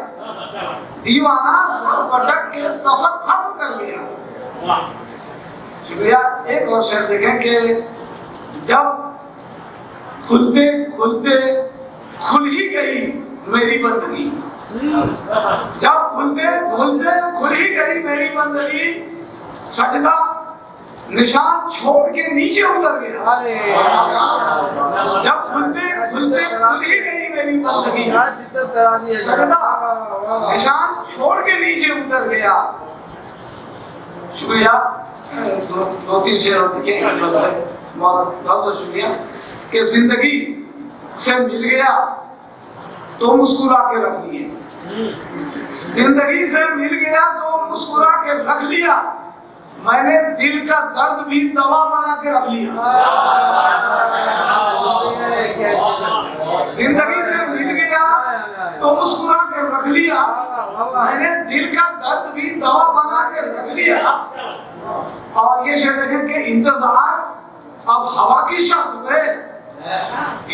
दीवाना सर पटक के सफर खत्म कर दिया शुक्रिया। एक और शेर देखें कि जब खुलते खुलते खुल ही गई मेरी बंदगी जब खुलते खुलते खुल ही गई मेरी बंदगी सजदा निशान छोड़ के नीचे उतर गया जब खुलते खुलते खुल ही गई मेरी बंदगी सजदा निशान छोड़ के नीचे उतर गया। शुक्रिया। दो तीन शेर और लिखे बहुत बहुत शुक्रिया कि जिंदगी से मिल गया तो मुस्कुरा के रख लिए जिंदगी से मिल गया तो मुस्कुरा के रख लिया मैंने दिल का दर्द भी दवा बना के रख लिया जिंदगी से मिल गया तो मुस्कुरा के रख लिया मैंने दिल का दर्द भी दवा बना के रख लिया। और ये शेर देखें कि इंतजार अब हवा की शर्त पे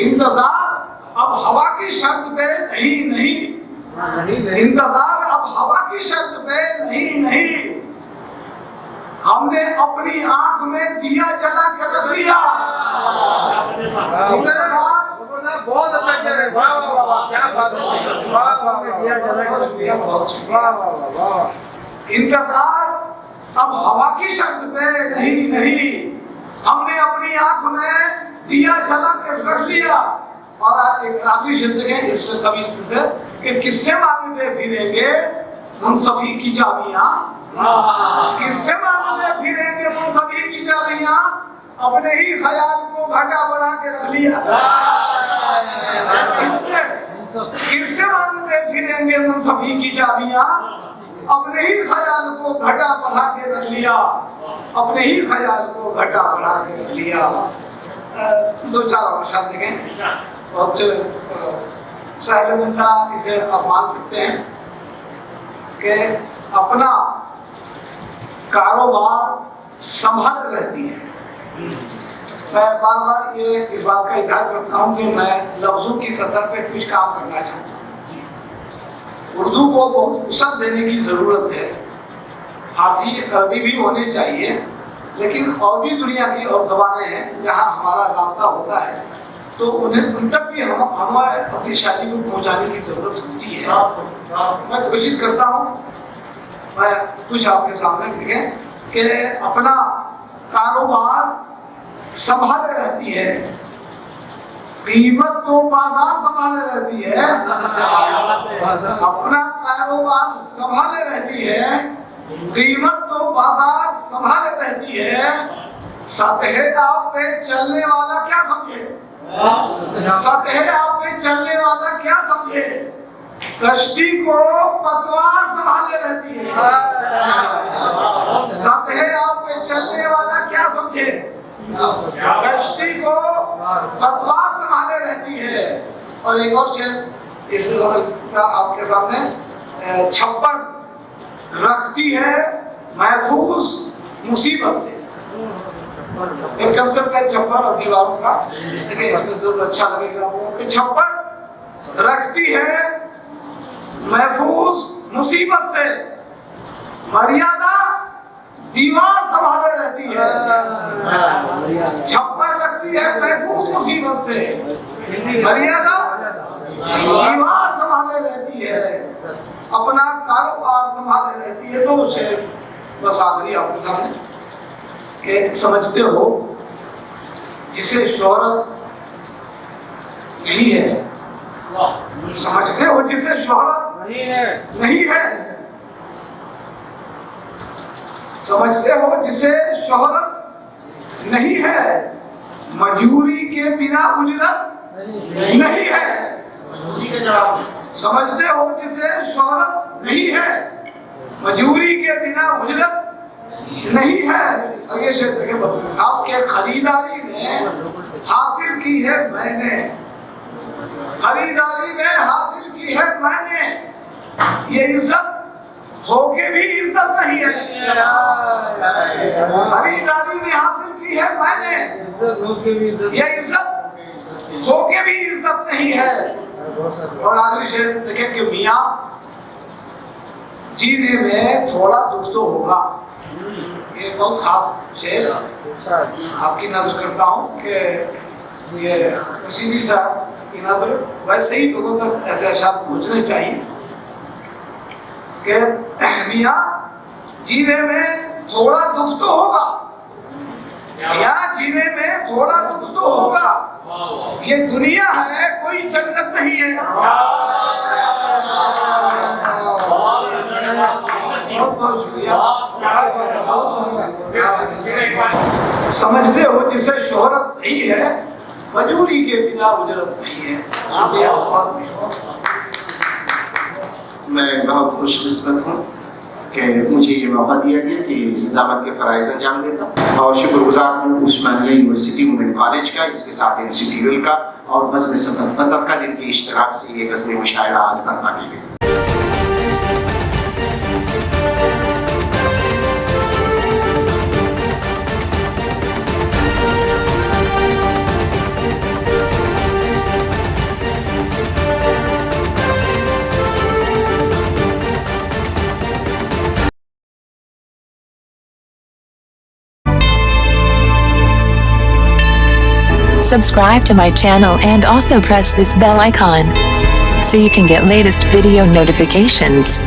इंतजार अब हवा की शर्त पे नहीं इंतजार अब हवा की शर्त पे नहीं हमने अपनी आंख में दिया जला के रख लिया बहुत अच्छा इंतजार अब हवा की शर्त पे नहीं हमने अपनी आंख में दिया जला के रख लिया। और आखिरी शब्द है इस कवि से कि किससे मांगते फिरेंगे हम सभी की चाबियां किससे मांगने फिरेंगे वो सभी की चाबियां, अपने ही ख्याल को घटा बढ़ा के रख लिया। किससे मांगने फिरेंगे वो सभी की चाबियां, अपने ही ख्याल को घटा बढ़ा के रख लिया, अपने ही ख्याल को घटा बढ़ा के रख लिया। दो चार और शब्द देखें, बहुत सहज मुद्रा इसे आप मान सकते हैं कि अपना कारोबार संभाल रहती है। मैं बार बार ये इस बात का इजहार करता हूँ कि मैं लफ्जों की सतह पे कुछ काम करना चाहता हूँ। उर्दू को बहुत वसअत देने की जरूरत है। फारसी अरबी भी होनी चाहिए, लेकिन और भी दुनिया की और ज़बानें हैं जहाँ हमारा राब्ता होता है, तो उन्हें उन तक भी हमें अपनी शायरी को पहुँचाने की जरूरत होती है। मैं कोशिश करता हूँ, मैं कुछ आपके सामने देखें कि अपना कारोबार संभाले रहती है, कीमत तो बाजार संभाले रहती है। अपना कारोबार संभाले रहती है, कीमत तो बाजार संभाले रहती है। सतह आप पे चलने वाला क्या समझे, सतह आप पे चलने वाला क्या समझे, कश्ती को पतवार संभाले रहती है। सतह आप पे चलने वाला क्या समझे, कश्ती को पतवार संभाले रहती है। और एक और शेर इस का आपके सामने, छप्पर रखती है महफूज मुसीबत से। एक कंसेप्ट है छप्पर और दीवारों का, देखिए इसमें जरूर अच्छा लगेगा वो कि छप्पर रखती है महफूज मुसीबत से, मर्यादा दीवार संभाले रहती है। छप्पर रखती है महफूज मुसीबत से, मर्यादा दीवार संभाले रहती है, अपना कारोबार संभाले रहती है। तो उसे बस आखिरी आपके सामने कि समझते हो जिसे शोहरत नहीं है, समझते हो जिसे शोहरत नहीं है, समझते हो जिसे शोहरत नहीं है, मजूरी के बिना उजरत नहीं है। समझते हो जिसे शोहरत नहीं है, मजूरी के बिना उजरत नहीं है। अगले शेर देखे खास के खरीदारी में हासिल की है मैंने, खरीदारी में हासिल की है मैंने, ये इज्जत होके भी इज्जत नहीं है। खरीदारी में हासिल की है मैंने, ये इज्जत होके भी इज्जत नहीं है। और आखिरी शेर देखें कि मियाँ जीने में थोड़ा दुख तो होगा। ये बहुत खास शेर आपकी नजर करता हूँ कि ये रशीदी साहब की नजर वैसे ही लोगों तक ऐसे अशार पहुँचने चाहिए कि मियाँ जीने में थोड़ा दुख तो होगा, मियाँ जीने में थोड़ा दुख तो होगा, ये दुनिया है कोई जन्नत नहीं है। बहुत बहुत शुक्रिया। समझते हो जिसे शोहरत नहीं है, मजूरी के बिना उजरत नहीं है। मैं बहुत खुशकिस्मत हूँ कि मुझे ये मौका दिया गया कि निज़ामत के फ़राइज़ अंजाम देता हूँ, और शुक्रगुजार हूँ उस्मानिया यूनिवर्सिटी वुमेन कॉलेज का, इसके साथ इंस्टीट्यूट का और बज़्म सफ़र बदर का, जिनके इश्तराक से ये बज़्म मुशायरा आज बर्पा की गई। Subscribe to my channel and also press this bell icon so you can get latest video notifications.